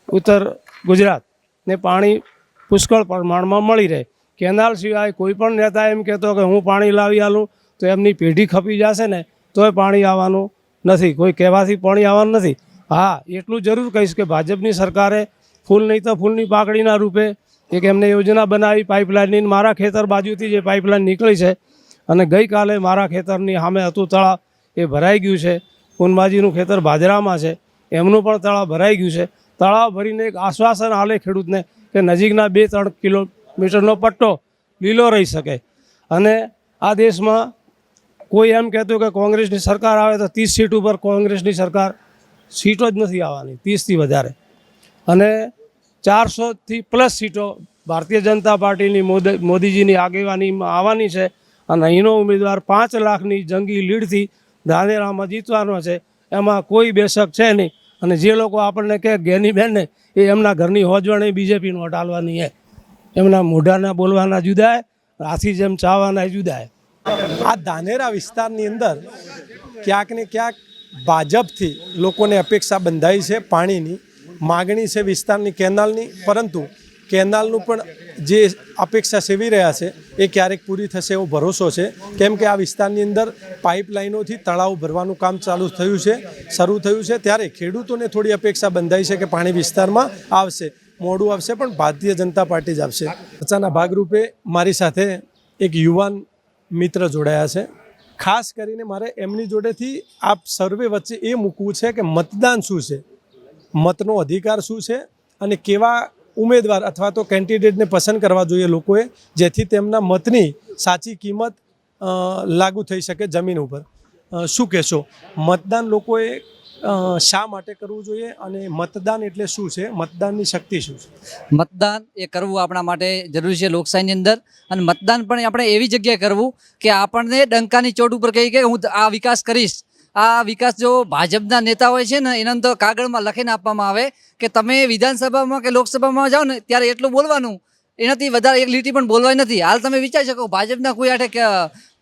ઉત્તર ગુજરાતને પાણી પુષ્કળ પ્રમાણમાં મળી રહે. કેનાલ સિવાય કોઈ પણ નેતા એમ કહેતો કે હું પાણી લાવી આલું તો એમની પેઢી ખપી જશે ને તોય પાણી આવવાનું નથી, કોઈ કહેવાથી પાણી આવવાનું નથી. હા, એટલું જરૂર કહીશ કે ભાજપની સરકારે ફૂલ નહીં તો ફૂલની પાકડીના રૂપે એક એમને યોજના બનાવી પાઇપલાઇનની. મારા ખેતર બાજુથી જે પાઇપલાઇન નીકળી છે અને ગઈકાલે મારા ખેતરની સામે હતું તળાવ, એ ભરાઈ ગયું છે. પૂનમાજીનું ખેતર ભાજરામાં છે, એમનું પણ તળાવ ભરાઈ ગયું છે. તળાવ ભરીને એક આશ્વાસન આલે ખેડૂતને કે નજીકના 2-3 કિલોમીટરનો પટ્ટો લીલો રહી શકે. અને આ દેશમાં કોઈ એમ કહેતું કે કોંગ્રેસની સરકાર આવે તો 30 સીટ ઉપર કોંગ્રેસની સરકાર સીટો જ નથી આવવાની, 30થી વધારે. અને 400થી પ્લસ સીટો ભારતીય જનતા પાર્ટીની મોદીજીની આગેવાનીમાં આવવાની છે. અને અહીંનો ઉમેદવાર 5 લાખની જંગી લીડથી ધાનેરામાં જીતવાનો છે, એમાં કોઈ બેશક છે નહીં. અને જે લોકો આપણને કહે જ્ઞાનીબેનને, એ એમના ઘરની હોજવણી બીજેપીનું હટાવવાની છે. એમના મોઢાના બોલવાના જુદા, હાથી જેમ ચાવવાના જુદા. આ ધાનેરા વિસ્તારની અંદર ક્યાંક ને ક્યાંક ભાજપથી લોકોને અપેક્ષા બંધાઈ છે, પાણીની માગણી છે વિસ્તારની કેનાલની, પરંતુ કેનાલનું પણ જે અપેક્ષા સેવી રહ્યા છે એ ક્યારેક પૂરી થશે એવો ભરોસો છે. કેમ કે આ વિસ્તારની અંદર પાઇપલાઇનોથી તળાવ ભરવાનું કામ શરૂ થયું છે, ત્યારે ખેડૂતોને થોડી અપેક્ષા બંધાઈ છે કે પાણી વિસ્તારમાં આવશે. મોડું આવશે પણ ભારતીય જનતા પાર્ટી જ આવશે. ચર્ચાના ભાગરૂપે મારી સાથે એક યુવાન મિત્ર જોડાયા છે. ખાસ કરીને મારે એમની જોડેથી આપ સર્વે વચ્ચે એ મૂકવું છે કે મતદાન શું છે, મતનો અધિકાર શું છે અને કેવા ઉમેદવાર અથવા તો કેન્ડિડેટને પસંદ કરવા જોઈએ લોકોએ, જેથી તેમના મતની સાચી કિંમત લાગુ થઈ શકે જમીન ઉપર. શું કહેશો, મતદાન લોકોએ શા માટે કરવું જોઈએ અને મતદાન એટલે શું છે, મતદાનની શક્તિ શું છે? મતદાન એ કરવું આપણા માટે જરૂરી છે લોકશાહીની અંદર. અને મતદાન પણ આપણે એવી જગ્યાએ કરવું કે આપણને ડંકાની ચોટ ઉપર કહીએ કે હું આ વિકાસ કરીશ. આ વિકાસ જો ભાજપના નેતા હોય છે ને એના તો કાગળમાં લખીને આપવામાં આવે કે તમે વિધાનસભામાં કે લોકસભામાં જાઓ ને ત્યારે એટલું બોલવાનું, એનાથી વધારે એક લીટી પણ બોલવાય નથી. હાલ તમે વિચારી શકો ભાજપના કોઈ આઠે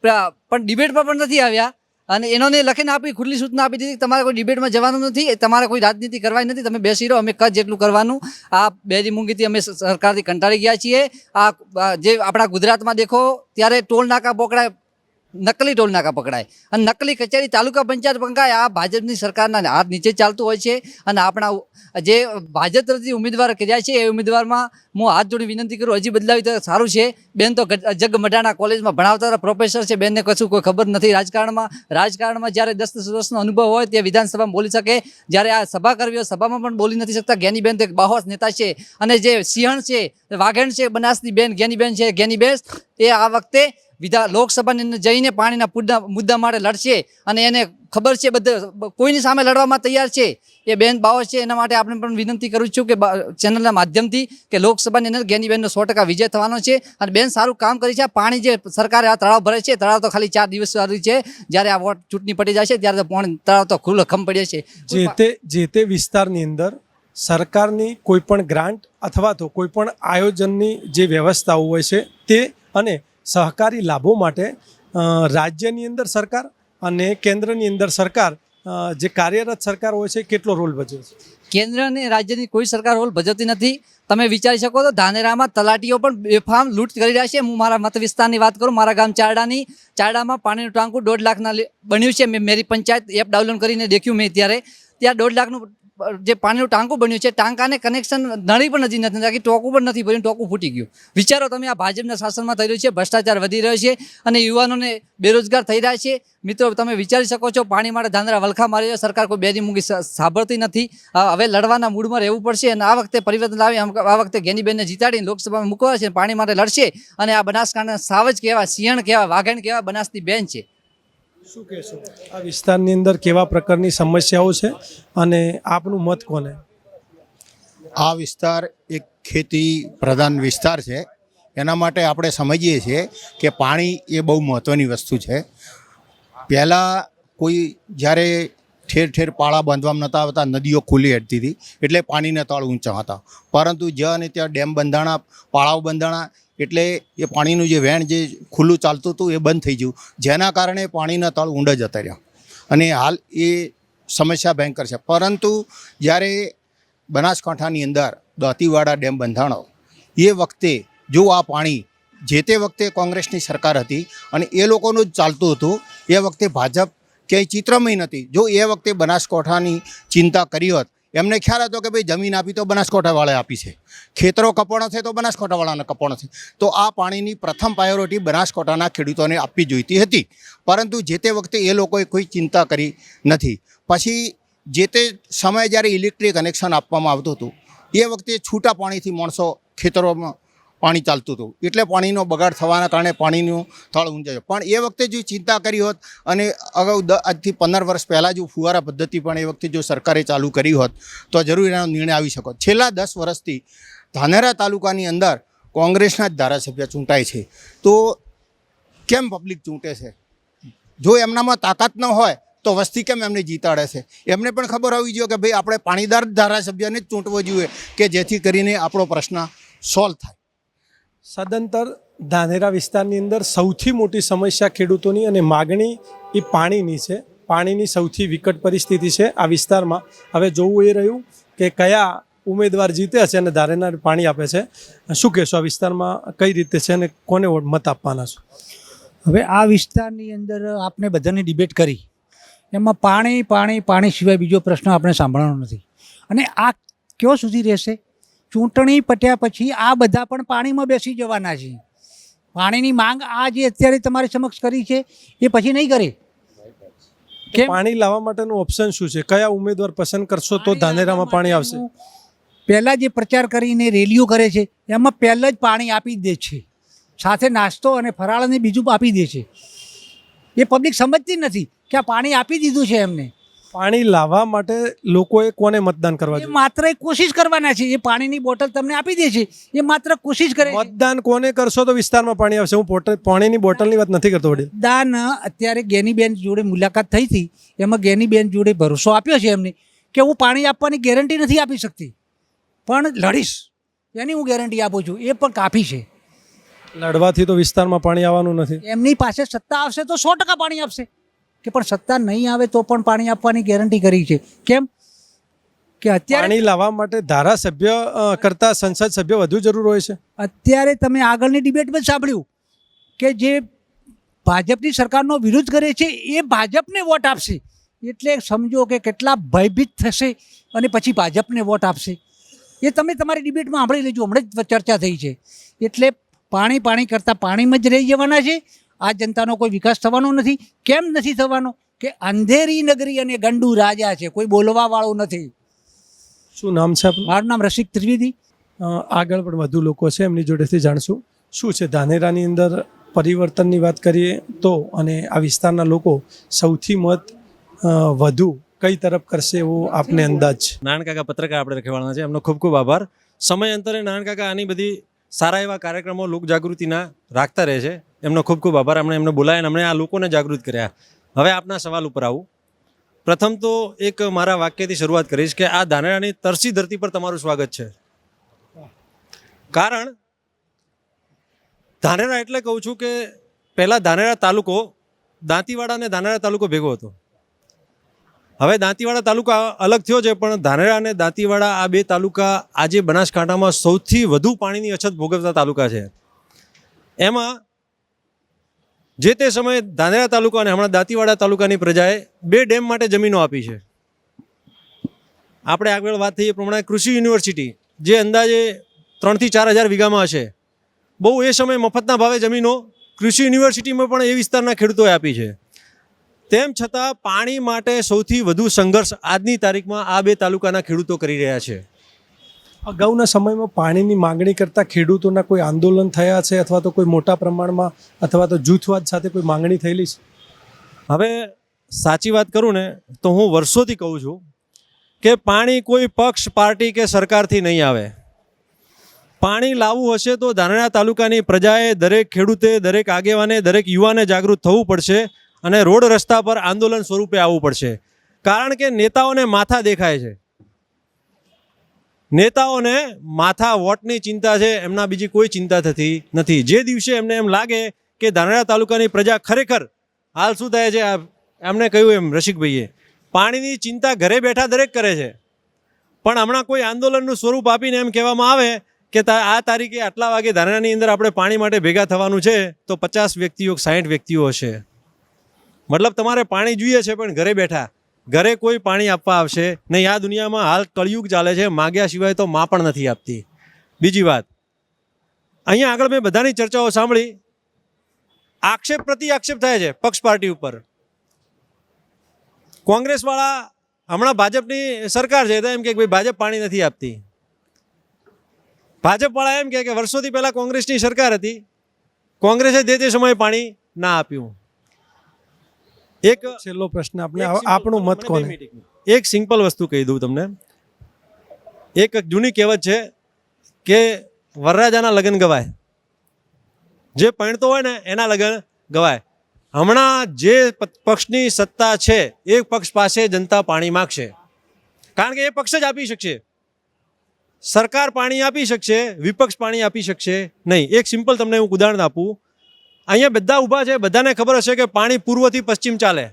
પણ ડિબેટમાં પણ નથી આવ્યા અને એનોને લખીને આપી, ખુલ્લી સૂચના આપી દીધી તમારે કોઈ ડિબેટમાં જવાનું નથી, તમારે કોઈ રાજનીતિ કરવાની નથી, તમે બેસી રહો, અમે કદ જેટલું કરવાનું. આ બેરી મૂંગીથી અમે સરકારથી કંટાળી ગયા છીએ. આ જે આપણા ગુજરાતમાં દેખો ત્યારે ટોલ નાકા પકડાય, નકલી ટોલ નાકા પકડાય અને નકલી કચેરી તાલુકા પંચાયત પંકાય. આ ભાજપની સરકારના હાથ નીચે ચાલતું હોય છે. અને આપણા જે ભાજપ તરફથી ઉમેદવાર કર્યા છે એ ઉમેદવારમાં હું હાથ જોડી વિનંતી કરું, હજી બદલાવી તો સારું છે. બેન તો જગ મડાણા કોલેજમાં ભણાવતા પ્રોફેસર છે, બેનને કશું કોઈ ખબર નથી રાજકારણમાં. જ્યારે 10 વર્ષનો અનુભવ હોય તે વિધાનસભામાં બોલી શકે, જ્યારે આ સભા કરવી હોય સભામાં પણ બોલી નથી શકતા. જ્ઞાનીબેન તો એક બાહોશ નેતા છે. અને જે સિંહણ છે, વાઘેણ છે, બનાસની બેન જ્ઞાનીબેન છે, જ્ઞાનીબેન એ આ વખતે લોકસભાની અંદર જઈને પાણીના મુદ્દા માટે લડશે અને એને ખબર છે બધે કોઈની સામે લડવામાં તૈયાર છે. એ બેન બાવો છે. એના માટે આપણે પણ વિનંતી કરું છું કે ચેનલના માધ્યમથી કે લોકસભાની અંદર જ્ઞાનીબેનનો 100% વિજય થવાનો છે. અને બેન સારું કામ કરી છે. આ પાણી જે સરકારે આ તળાવ ભરે છે, તળાવ તો ખાલી 4 દિવસ સારું છે, જ્યારે આ ચૂંટણી પડી જશે ત્યારે તો પાણી તળાવ તો ખુલ્લો ખમ પડે છે. જે તે વિસ્તારની અંદર સરકારની કોઈ પણ ગ્રાન્ટ અથવા તો કોઈ પણ આયોજનની જે વ્યવસ્થાઓ હોય છે તે અને સહકારી લાભો માટે રાજ્યની અંદર સરકાર અને કેન્દ્રની અંદર સરકાર, જે કાર્યરત સરકાર હોય છે, કેટલો રોલ ભજવે છે? કેન્દ્ર અને રાજ્યની કોઈ સરકાર રોલ ભજવતી નથી. તમે વિચારી શકો તો ધાનેરામાં તલાટીઓ પણ બેફામ લૂંટ કરી રહ્યા છે. હું મારા મત વિસ્તારની વાત કરું, મારા ગામ ચારડામાં પાણીનું ટાંકું 1.5 લાખના બન્યું છે. મેં મેરી પંચાયત એપ ડાઉનલોડ કરીને દેખ્યું મેં ત્યારે, ત્યાં 1.5 લાખનું જે પાણીનું ટાંકું બન્યું છે, ટાંકાને કનેક્શન નળી પણ નથી નાખી, ટોકું પણ નથી ભર્યું, ટોકું ફૂટી ગયું. વિચારો તમે, આ ભાજપના શાસનમાં થઈ રહ્યું છે, ભ્રષ્ટાચાર વધી રહ્યો છે અને યુવાનોને બેરોજગાર થઈ રહ્યા છે. મિત્રો તમે વિચારી શકો છો, પાણી માટે ધાનેરા વલખા મારી રહ્યો, સરકાર કોઈ બેરી મૂંગી સાંભળતી નથી. હવે લડવાના મૂડમાં રહેવું પડશે અને આ વખતે પરિવર્તન લાવી આ વખતે જ્ઞાનીબેનને જીતાડીને લોકસભામાં મૂકવા છે, પાણી માટે લડશે. અને આ બનાસકાંઠા સાવજ કહેવાય, સિંહણ કહેવાય, વાઘેણ કહેવાય, બનાસની બેન છે. શું કહેશો, આ વિસ્તારની અંદર કેવા પ્રકારની સમસ્યાઓ છે અને આપનું મત કોને? આ વિસ્તાર એક ખેતી પ્રધાન વિસ્તાર છે. એના માટે આપણે સમજીએ છીએ કે પાણી એ બહુ મહત્ત્વની વસ્તુ છે. પહેલાં કોઈ જ્યારે ઠેર ઠેર પાળા બાંધવામાં નહોતા આવતા, નદીઓ ખુલ્લી હેડતી હતી એટલે પાણીના તળ ઊંચા હતા. પરંતુ જ્યાં અને ત્યાં ડેમ બંધાણા, પાળાઓ બંધાણા એટલે એ પાણીનું જે વહેણ જે ખુલ્લું ચાલતું હતું એ બંધ થઈ ગયું, જેના કારણે પાણીના તળ ઊંડા જતા રહ્યા અને હાલ એ સમસ્યા ભયંકર છે. પરંતુ જ્યારે બનાસકાંઠાની અંદર દાંતીવાડા ડેમ બંધાણો એ વખતે જો આ પાણી જે તે વખતે કોંગ્રેસની સરકાર હતી અને એ લોકોનું જ ચાલતું હતું, એ વખતે ભાજપ ક્યાંય ચિત્રમય નથી. જો એ વખતે બનાસકાંઠાની ચિંતા કરી હોત, એમને ખ્યાલ હતો કે ભાઈ જમીન આપી તો બનાસકાંઠાવાળાએ આપી છે, ખેતરો કપણો છે તો બનાસકાંઠાવાળાને કપણો છે, તો આ પાણીની પ્રથમ પ્રાયોરિટી બનાસકાંઠાના ખેડૂતોને આપવી જોઈતી હતી. પરંતુ જે તે વખતે એ લોકોએ કોઈ ચિંતા કરી નથી. પછી જે તે સમયે જ્યારે ઇલેક્ટ્રિક કનેક્શન આપવામાં આવતું હતું એ વખતે છૂટા પાણીથી માણસો ખેતરોમાં પાણી ચાલતું હતું એટલે પાણીનો બગાડ થવાના કારણે પાણીનું તળ ઊંચે છે. પણ એ વખતે જો ચિંતા કરી હોત અને અગાઉ આજથી 15 વર્ષ પહેલાં જો ફુવારા પદ્ધતિ પણ એ વખતે જો સરકારે ચાલુ કરી હોત તો જરૂર એનો નિર્ણય આવી શકો. છેલ્લા 10 વર્ષથી ધાનેરા તાલુકાની અંદર કોંગ્રેસના જ ધારાસભ્ય ચૂંટાય છે, તો કેમ પબ્લિક ચૂંટે છે? જો એમનામાં તાકાત ન હોય તો વસ્તી કેમ એમને જીતાડે છે? એમને પણ ખબર હોવી જોઈએ કે ભાઈ આપણે પાણીદાર ધારાસભ્યને જ ચૂંટવો જોઈએ કે જેથી કરીને આપણો પ્રશ્ન સોલ્વ થાય. સદંતર ધાનેરા વિસ્તારની અંદર સૌથી મોટી સમસ્યા ખેડૂતોની અને માગણી એ પાણીની છે. પાણીની સૌથી વિકટ પરિસ્થિતિ છે આ વિસ્તારમાં. હવે જોવું એ રહ્યું કે કયા ઉમેદવાર જીતે છે અને ધાનેરા પાણી આપે છે. શું કહેશો આ વિસ્તારમાં કઈ રીતે છે અને કોને મત આપવાના છો? હવે આ વિસ્તારની અંદર આપણે બધાની ડિબેટ કરી, એમાં પાણી પાણી પાણી સિવાય બીજો પ્રશ્ન આપણે સાંભળવાનો નથી. અને આ ક્યાં સુધી રહેશે? ચૂંટણી પટ્યા પછી આ બધા પણ પાણીમાં બેસી જવાના છે. પાણીની માંગ આ જે અત્યારે તમારી સમક્ષ કરી છે એ પછી નહીં કરે. કે પાણી લાવવા માટેનું ઓપ્શન શું છે? કયા ઉમેદવાર પસંદ કરશો તો ધાનેરામાં પાણી આવશે? પહેલાં જે પ્રચાર કરીને રેલીઓ કરે છે એમાં પહેલાં જ પાણી આપી દે છે, સાથે નાસ્તો અને ફરાળ અને બીજું આપી દે છે. એ પબ્લિક સમજતી નથી કે આ પાણી આપી દીધું છે એમને. પાણી લાવવા માટે લોકોએ કોને મતદાન કરવા એ જોઈએ? માત્ર એક કોશિશ કરવાના છે. એ પાણીની બોટલ તમને આપી દે છે, એ માત્ર કોશિશ કરે છે. મતદાન કોને કરશો તો વિસ્તારમાં પાણી આવશે? હું પાણીની બોટલની વાત નથી કરતો વડીલ. મતદાન અત્યારે ગેનીબેન જોડે મુલાકાત થઈ હતી, એમાં ગેનીબેન જોડે ભરોસો આપ્યો છે એમને કે હું પાણી આપવાની ગેરંટી નથી આપી શકતી પણ લડીશ, એની હું ગેરંટી આપું છું. એ પણ કાફી છે. લડવાથી તો વિસ્તારમાં પાણી આવવાનું નથી. એમની પાસે સત્તા આવશે તો 100% પાણી આપશે, કે પણ સત્તા નહીં આવે તો પણ પાણી આપવાની ગેરંટી કરી છે. કેમ કે અત્યારે પાણી લાવવા માટે ધારાસભ્ય કરતા સંસદ સભ્ય વધુ જરૂર હોય છે. અત્યારે તમે આગળની ડિબેટમાં સાંભળ્યું કે જે ભાજપની સરકારનો વિરોધ કરે છે એ ભાજપને વોટ આપશે. એટલે સમજો કે કેટલા ભયભીત થશે અને પછી ભાજપને વોટ આપશે. એ તમે તમારી ડિબેટમાં સાંભળી લેજો, હમણાં જ ચર્ચા થઈ છે. એટલે પાણી પાણી કરતાં પાણીમાં જ રહી જવાના છે. આ જનતાનો કોઈ વિકાસ થવાનો નથી. કેમ નથી થવાનો? કે અંધેરી નગરી અને ગંડુ રાજા છે, કોઈ બોલવાવાળું નથી. શું નામ છે આપનું? મારું નામ રસિક ત્રિવેદી. આગળ પણ વધુ લોકો છે, એમની જોડેથી જાણશું શું છે ધાનેરાની અંદર પરિવર્તનની વાત કરીએ તો, અને આ વિસ્તારના લોકો સૌથી મત વધુ કઈ તરફ કરશે એવો આપને અંદાજ છે? નારાયણ કાકા પત્રકાર આપણે રખેવાળના છે, એમનો ખૂબ ખૂબ આભાર. સમયાંતરે નારાયણ કાકા આની બધી સારા એવા કાર્યક્રમો લોકજાગૃતિના રાખતા રહે છે. એમનો ખૂબ ખૂબ આભાર. એમને બોલાય અને અમને આ લોકોને જાગૃત કર્યા. હવે આપના સવાલ ઉપર આવું. પ્રથમ તો એક મારા વાક્યથી શરૂઆત કરીશ કે આ ધાનેરાની તરસી ધરતી પર તમારું સ્વાગત છે. કારણ ધાનેરા એટલે કહું છું કે પહેલાં ધાનેરા તાલુકો દાંતીવાડા અને ધાનેરા તાલુકો ભેગો હતો. હવે દાંતીવાડા તાલુકા અલગ થયો છે, પણ ધાનેરા અને દાંતીવાડા આ બે તાલુકા આજે બનાસકાંઠામાં સૌથી વધુ પાણીની અછત ભોગવતા તાલુકા છે. એમાં જે તે સમયે ધાનેરા તાલુકા અને હમણાં દાંતીવાડા તાલુકાની પ્રજાએ 2 ડેમ માટે જમીનો આપી છે. આપણે આગળ વાત થઈ એ પ્રમાણે કૃષિ યુનિવર્સિટી જે અંદાજે 3 થી 4 હજાર વીઘામાં હશે, બહુ એ સમયે મફતના ભાવે જમીનો કૃષિ યુનિવર્સિટીમાં પણ એ વિસ્તારના ખેડૂતોએ આપી છે. તેમ છતાં પાણી માટે સૌથી વધુ સંઘર્ષ આજની તારીખમાં આ બે તાલુકાના ખેડૂતો કરી રહ્યા છે. અગાઉના સમયમાં પાણીની માંગણી કરતા ખેડૂતોના કોઈ આંદોલન થયા છે અથવા તો કોઈ મોટા પ્રમાણમાં અથવા તો જૂથવાદ સાથે કોઈ માંગણી થયેલી છે? હવે સાચી વાત કરું ને તો હું વર્ષોથી કહું છું કે પાણી કોઈ પક્ષ, પાર્ટી કે સરકારથી નહીં આવે. પાણી લાવવું હશે તો ધાનેરા તાલુકાની પ્રજાએ, દરેક ખેડૂતે, દરેક આગેવાને, દરેક યુવાને જાગૃત થવું પડશે. અને રોડ રસ્તા પર આંદોલન સ્વરૂપે આવવું પડશે. કારણ કે નેતાઓને માથા દેખાય છે, નેતાઓને માથા વોટની ચિંતા છે, એમના બીજી કોઈ ચિંતા થતી નથી. જે દિવસે એમને એમ લાગે કે ધાનેરા તાલુકાની પ્રજા ખરેખર હાલ શું થાય છે, એમને કહ્યું એમ રસિકભાઈએ, પાણીની ચિંતા ઘરે બેઠા દરેક કરે છે, પણ હમણાં કોઈ આંદોલનનું સ્વરૂપ આપીને એમ કહેવામાં આવે કે આ તારીખે આટલા વાગે ધાનેરાની અંદર આપણે પાણી માટે ભેગા થવાનું છે, તો 50 વ્યક્તિઓ 60 વ્યક્તિઓ હશે. મતલબ તમારે પાણી જોઈએ છે પણ ઘરે બેઠા, ઘરે કોઈ પાણી આપવા આવશે નહીં. આ દુનિયામાં હાલ કળિયુગ ચાલે છે, માગ્યા સિવાય તો માં પણ નથી આપતી. બીજી વાત, અહીંયા આગળ મેં બધાની ચર્ચાઓ સાંભળી, આક્ષેપ પ્રતિ આક્ષેપ થાય છે પક્ષ પાર્ટી ઉપર. કોંગ્રેસવાળા હમણાં ભાજપની સરકાર છે તો એમ કે ભાઈ ભાજપ પાણી નથી આપતી. ભાજપવાળા એમ કે વર્ષોથી પહેલાં કોંગ્રેસની સરકાર હતી, કોંગ્રેસે તે સમયે પાણી ના આપ્યું. એક છેલ્લો પ્રશ્ન આપણે આપણું મત કોને? એક સિમ્પલ વસ્તુ કહી દઉં તમને. એક જૂની કહેવત છે કે વરરાજાના લગ્ન ગવાય, જે પૈણતો હોય ને એના લગ્ન ગવાય. હમણાં જે પક્ષની સત્તા છે એ પક્ષ પાસે જનતા પાણી માગશે, કારણ કે એ પક્ષ જ આપી શકશે. સરકાર પાણી આપી શકશે, વિપક્ષ પાણી આપી શકશે નહીં. એક સિમ્પલ તમને હું ઉદાહરણ આપું. અહીંયા બધા ઊભા છે, બધાને ખબર હશે કે પાણી પૂર્વથી પશ્ચિમ ચાલે.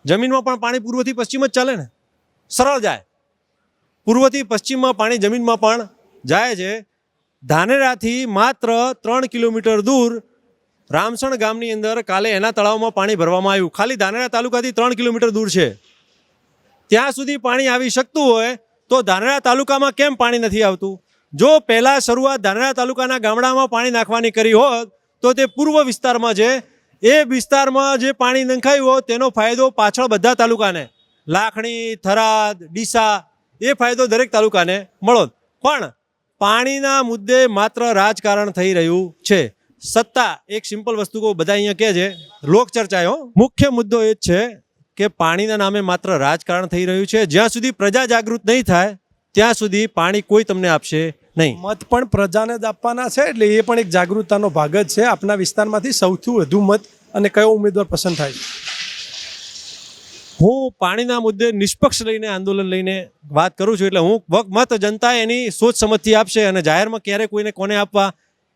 જમીનમાં પણ પાણી પૂર્વથી પશ્ચિમ જ ચાલે ને, સરળ જાય. પૂર્વથી પશ્ચિમમાં પાણી જમીનમાં પણ જાય છે. ધાનેરાથી માત્ર 3 કિલોમીટર દૂર રામસણ ગામની અંદર કાલે એના તળાવમાં પાણી ભરવામાં આવ્યું. ખાલી ધાનેરા તાલુકાથી 3 કિલોમીટર દૂર છે. ત્યાં સુધી પાણી આવી શકતું હોય તો ધાનેરા તાલુકામાં કેમ પાણી નથી આવતું? જો પહેલાં શરૂઆત ધાનેરા તાલુકાના ગામડામાં પાણી નાખવાની કરી હોત તો તે પૂર્વ વિસ્તારમાં છે, એ વિસ્તારમાં જે પાણી નંખાયું હોય તેનો ફાયદો પાછળ બધા તાલુકાને, લાખણી, થરાદ, ડીસા, એ ફાયદો દરેક તાલુકાને મળોત. પણ પાણીના મુદ્દે માત્ર રાજકારણ થઈ રહ્યું છે. સત્તા, એક સિમ્પલ વસ્તુ કહું, બધા અહીંયા કહે છે લોકચર્ચાઓ, મુખ્ય મુદ્દો એ જ છે કે પાણીના નામે માત્ર રાજકારણ થઈ રહ્યું છે. જ્યાં સુધી પ્રજા જાગૃત નહીં થાય ત્યાં સુધી પાણી કોઈ તમને આપશે નહીં. મત પણ પ્રજાને જ આપવાના છે, એટલે એ પણ એક જાગૃતતાનો ભાગ જ છે. આપના વિસ્તારમાંથી સૌથી વધુ મત અને કયો ઉમેદવાર પસંદ થાય? હું પાણીના મુદ્દે નિષ્પક્ષ લઈને આંદોલન લઈને વાત કરું છું, એટલે હું મત જનતા એની સોચ સમજથી આપશે, અને જાહેરમાં ક્યારે કોઈને કોને આપવા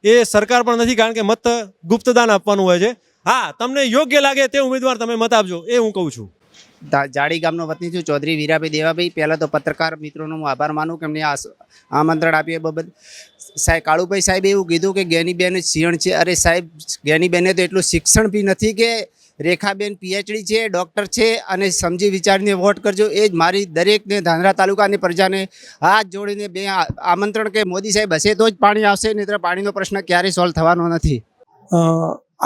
એ સરકાર પણ નથી, કારણ કે મત ગુપ્તદાન આપવાનું હોય છે. હા, તમને યોગ્ય લાગે તે ઉમેદવાર તમે મત આપજો, એ હું કહું છું. જાડી ગામનો વતની છું, ચૌધરી વીરાભાઈ દેવાભાઈ. પહેલાં તો પત્રકાર મિત્રોનો હું આભાર માનું કે એમને આમંત્રણ આપ્યું એ બાબત. સાહેબ કાળુભાઈ સાહેબે એવું કીધું કે જ્ઞાનીબેન જ શિક્ષણ છે. અરે સાહેબ, જ્ઞાનીબેને તો એટલું શિક્ષણ બી નથી કે રેખાબેન પીએચડી છે, ડૉક્ટર છે, અને સમજી વિચારીને વોટ કરજો. એ જ મારી દરેકને ધાનેરા તાલુકાની પ્રજાને હાથ જોડીને બે આમંત્રણ કે મોદી સાહેબ હશે તો જ પાણી આવશે, નહીં તો પાણીનો પ્રશ્ન ક્યારેય સોલ્વ થવાનો નથી.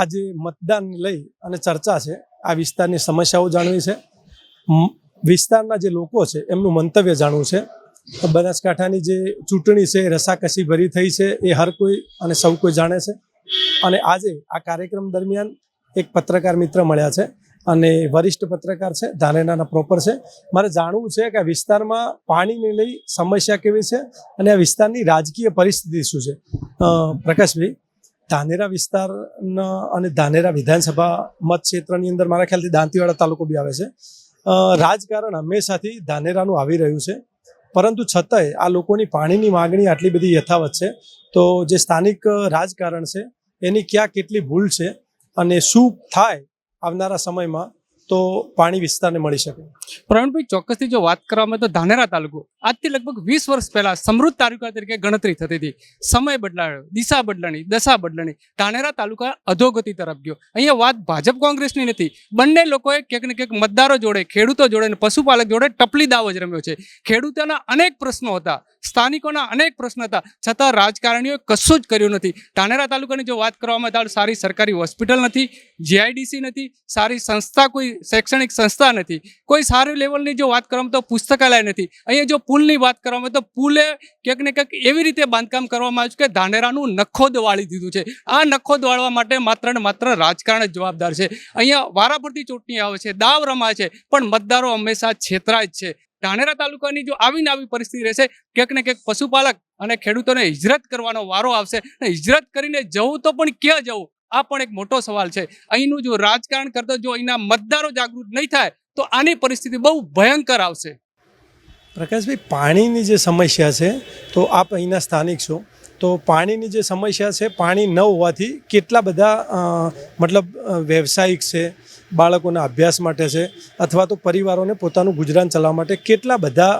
આજે મતદાન લઈ અને ચર્ચા છે, આ વિસ્તારની સમસ્યાઓ જાણવી છે, વિસ્તારના જે લોકો છે એમનું મંતવ્ય જાણવું છે. બનાસકાંઠાની જે ચૂંટણી છે રસાકસી ભરી થઈ છે એ હર કોઈ અને સૌ કોઈ જાણે છે. અને આજે આ કાર્યક્રમ દરમિયાન એક પત્રકાર મિત્ર મળ્યા છે, અને વરિષ્ઠ પત્રકાર છે, ધાનેરાના પ્રોપર છે. મારે જાણવું છે કે આ વિસ્તારમાં પાણીને લઈ સમસ્યા કેવી છે અને આ વિસ્તારની રાજકીય પરિસ્થિતિ શું છે. પ્રકાશભાઈ, ધાનેરા વિસ્તારના અને ધાનેરા વિધાનસભા મત ક્ષેત્રની અંદર મારા ખ્યાલથી દાંતીવાડા તાલુકો બી આવે છે. રાજકારણ હંમેશાથી ધાનેરાનું આવી રહ્યું છે, પરંતુ છતાંય આ લોકોની પાણીની માગણી આટલી બધી યથાવત છે. તો જે સ્થાનિક રાજકારણ છે એની ક્યાં કેટલી ભૂલ છે અને શું થાય આવનારા સમયમાં તો પાણી વિસ્તારને મળી શકે? પ્રવીણભાઈ, ચોક્કસથી જો વાત કરવામાં તો ધાનેરા તાલુકો આજથી લગભગ 20 વર્ષ પહેલા સમૃદ્ધ તાલુકા તરીકે ગણતરી થતી હતી. સમય બદલાયો, દિશા બદલાણી, દશા બદલાણી, ધાનેરા તાલુકા અધોગતિ તરફ ગયો. અહીંયા વાત ભાજપ કોંગ્રેસની નથી, બંને લોકોએ ક્યાંક ને ક્યાંક મતદારો જોડે, ખેડૂતો જોડે અને પશુપાલક જોડે ટપલી દાવ જ રમ્યો છે. ખેડૂતોના અનેક પ્રશ્નો હતા, સ્થાનિકોના અનેક પ્રશ્નો હતા, છતાં રાજકારણીઓએ કશું જ કર્યું નથી. ધાનેરા તાલુકાની જો વાત કરવામાં આવે તો સારી સરકારી હોસ્પિટલ નથી, જીઆઈડીસી નથી, સારી સંસ્થા, કોઈ શૈક્ષણિક સંસ્થા નથી, કોઈ સારી લેવલની જો વાત કરવામાં તો પુસ્તકાલય નથી. અહીંયા જો પુલની વાત કરવામાં તો પુલે ક્યાંક ને ક્યાંક એવી રીતે બાંધકામ કરવામાં આવ્યું છે કે ધાનેરાનું નખોદ વાળી દીધું છે. આ નખોદ વાળવા માટે માત્ર ને માત્ર રાજકારણ જ જવાબદાર છે. અહીંયા વારાફરતી ચૂંટણી આવે છે, દાવ રમાય છે, પણ મતદારો હંમેશા છેતરાય જ છે. ધાનેરા તાલુકાની જો આવીને આવી પરિસ્થિતિ રહેશે, ક્યાંક ને ક્યાંક પશુપાલક અને ખેડૂતોને હિજરત કરવાનો વારો આવશે. હિજરત કરીને જવું તો પણ ક્યાં જવું? આ પણ એક મોટો સવાલ છે. અહીંનું જો રાજકારણ કરતા જો અહીંના મતદારો જાગૃત નહીં થાય તો આની પરિસ્થિતિ બહુ ભયંકર આવશે. પ્રકાશભાઈ, પાણીની જે સમસ્યા છે, તો આપ અહીંના સ્થાનિક છો, તો પાણીની જે સમસ્યા છે, પાણી ન હોવાથી કેટલા બધા મતલબ વ્યવસાયિક છે, બાળકોના અભ્યાસ માટે છે, અથવા તો પરિવારોને પોતાનું ગુજરાન ચલાવવા માટે કેટલા બધા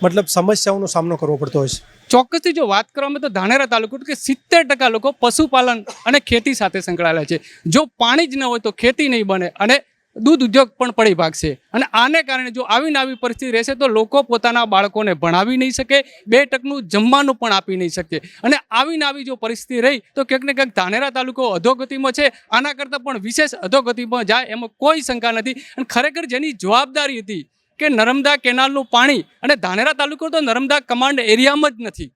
મતલબ સમસ્યાઓનો સામનો કરવો પડતો હોય છે. ચોક્કસથી જો વાત કરવામાં તો ધાનેરા તાલુકો કે 70% લોકો પશુપાલન અને ખેતી સાથે સંકળાયેલા છે. જો પાણી જ ન હોય તો ખેતી નહીં બને અને દૂધ ઉદ્યોગ પણ પડી ભાગશે. અને આને કારણે જો આવી પરિસ્થિતિ રહેશે તો લોકો પોતાના બાળકોને ભણાવી નહીં શકે, 2 ટકનું જમવાનું પણ આપી નહીં શકે. અને આવી જો પરિસ્થિતિ રહી તો ક્યાંક ને ક્યાંક ધાનેરા તાલુકો અધોગતિમાં છે. આના કરતાં પણ વિશેષ અધોગતિમાં જાય એમાં કોઈ શંકા નથી. અને ખરેખર જેની જવાબદારી હતી કે નર્મદા કેનાલનું પાણી, અને ધાનેરા તાલુકો તો નર્મદા કમાન્ડ એરિયામાં જ નથી,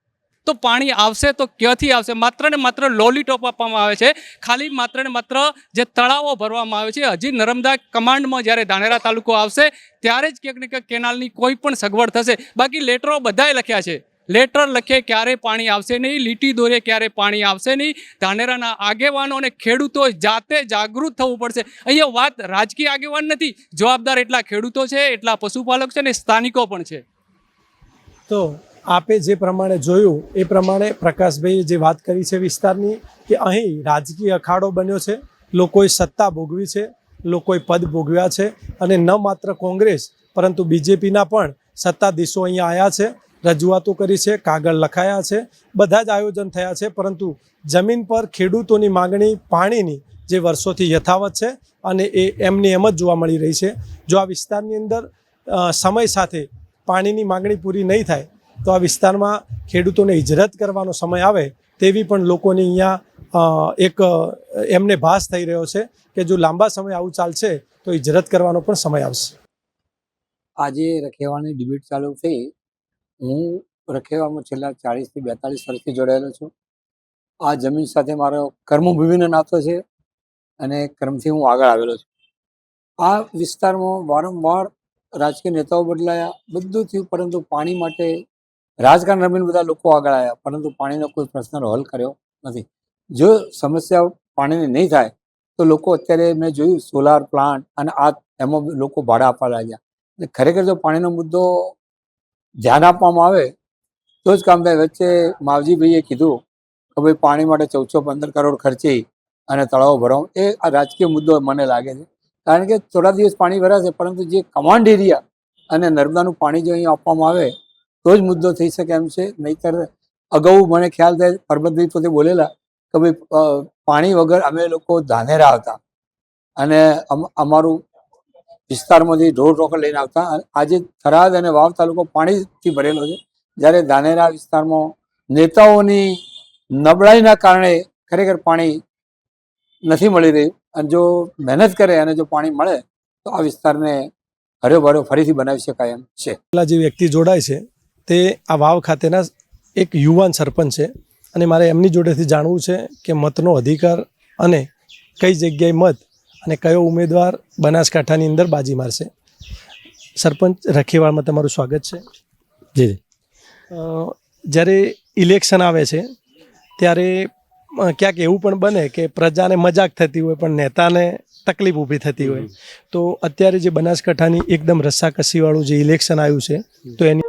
તો પાણી આવશે તો ક્યાંથી આવશે? માત્ર ને માત્ર લોલીટોપ આપવામાં આવે છે, ખાલી માત્ર ને માત્ર જે તળાવો ભરવામાં આવે છે. હજી નર્મદા કમાન્ડમાં જ્યારે ધાનેરા તાલુકો આવશે ત્યારે જ ક્યાંક ને ક્યાંક કેનાલની કોઈ પણ સગવડ થશે. બાકી લેટરો બધાએ લખ્યા છે, લેટર લખે ક્યારે પાણી આવશે નહીં, લીટી દોરે ક્યારે પાણી આવશે નહીં. ધાનેરાના આગેવાનો અને ખેડૂતો જાતે જાગૃત થવું પડશે. અહીંયા વાત રાજકીય આગેવાન નથી, જવાબદાર એટલા ખેડૂતો છે, એટલા પશુપાલક છે અને સ્થાનિકો પણ છે. તો આપે જે પ્રમાણે જોયું એ પ્રમાણે પ્રકાશભાઈએ જે વાત કરી છે વિસ્તારની, કે અહીં રાજકીય અખાડો બન્યો છે, લોકોએ સત્તા ભોગવી છે, લોકોએ પદ ભોગવ્યા છે, અને ન માત્ર કોંગ્રેસ પરંતુ બીજેપીના પણ સત્તાધીશો અહીંયા આવ્યા છે, રજૂઆતો કરી છે, કાગળ લખાયા છે, બધા જ આયોજન થયા છે, પરંતુ જમીન પર ખેડૂતોની માગણી પાણીની જે વર્ષોથી યથાવત છે અને એ એમની એમ જ જોવા મળી રહી છે. જો આ વિસ્તારની અંદર સમય સાથે પાણીની માગણી પૂરી નહીં થાય તો આ વિસ્તારમાં ખેડૂતોને હિજરત કરવાનો સમય આવે તેવી પણ લોકોની અહીંયા એક એમને ભાસ થઈ રહ્યો છે કે જો લાંબા સમય આવું ચાલશે તો હિજરત કરવાનો પણ સમય આવશે. આજે રખેવાળની ડિબેટ ચાલુ થઈ. હું રખેવાળમાં છેલ્લા 40 થી 42 વર્ષથી જોડાયેલો છું. આ જમીન સાથે મારો કર્મભૂમિનો નાતો છે અને કર્મથી હું આગળ આવેલો છું. આ વિસ્તારમાં વારંવાર રાજકીય નેતાઓ બદલાયા, બધું થયું, પરંતુ પાણી માટે રાજકારણ રમીને બધા લોકો આગળ આવ્યા, પરંતુ પાણીનો કોઈ પ્રશ્નનો હલ કર્યો નથી. જો સમસ્યા પાણીની નહીં થાય તો લોકો અત્યારે મેં જોયું સોલાર પ્લાન્ટ અને આ એમાં લોકો ભાડા આપવા લાગ્યા. એટલે ખરેખર જો પાણીનો મુદ્દો ધ્યાન આપવામાં આવે તો જ કામ થાય. વચ્ચે માવજીભાઈએ કીધું કે ભાઈ પાણી માટે 1415 કરોડ ખર્ચી અને તળાવો ભરાવો, એ આ રાજકીય મુદ્દો મને લાગે છે. કારણ કે થોડા દિવસ પાણી ભરાશે, પરંતુ જે કમાન્ડ એરિયા અને નર્મદાનું પાણી જો અહીંયા આપવામાં આવે તો જ મુદ્દો થઈ શકે એમ છે. નહીંતર અગાઉ મને ખ્યાલ થાય પરબતભાઈ પોતે બોલેલા કે ભાઈ પાણી વગર અમે લોકો ધાનેરા આવતા અને અમારું વિસ્તારમાંથી ઢોર ઢોકર લઈને આવતા. આજે થરાદ અને વાવ તાલુકો પાણીથી ભરેલો છે, જ્યારે ધાનેરા વિસ્તારમાં નેતાઓની નબળાઈના કારણે ખરેખર પાણી નથી મળી રહ્યું. અને જો મહેનત કરે અને જો પાણી મળે તો આ વિસ્તારને હર્યો ભર્યો ફરીથી બનાવી શકાય એમ છે. જે વ્યક્તિ જોડાય છે તે આ વાવ ખાતેના એક યુવાન સરપંચ છે, અને મારે એમની જોડેથી જાણવું છે કે મતનો અધિકાર અને કઈ જગ્યાએ મત અને કયો ઉમેદવાર બનાસકાંઠાની અંદર બાજી મારશે. સરપંચ, રખેવાળમાં તમારું સ્વાગત છે. જી. જ્યારે ઇલેક્શન આવે છે ત્યારે ક્યાંક એવું પણ બને કે પ્રજાને મજાક થતી હોય પણ નેતાને તકલીફ ઊભી થતી હોય, તો અત્યારે જે બનાસકાંઠાની એકદમ રસ્સાકસીવાળું જે ઇલેક્શન આવ્યું છે તો એની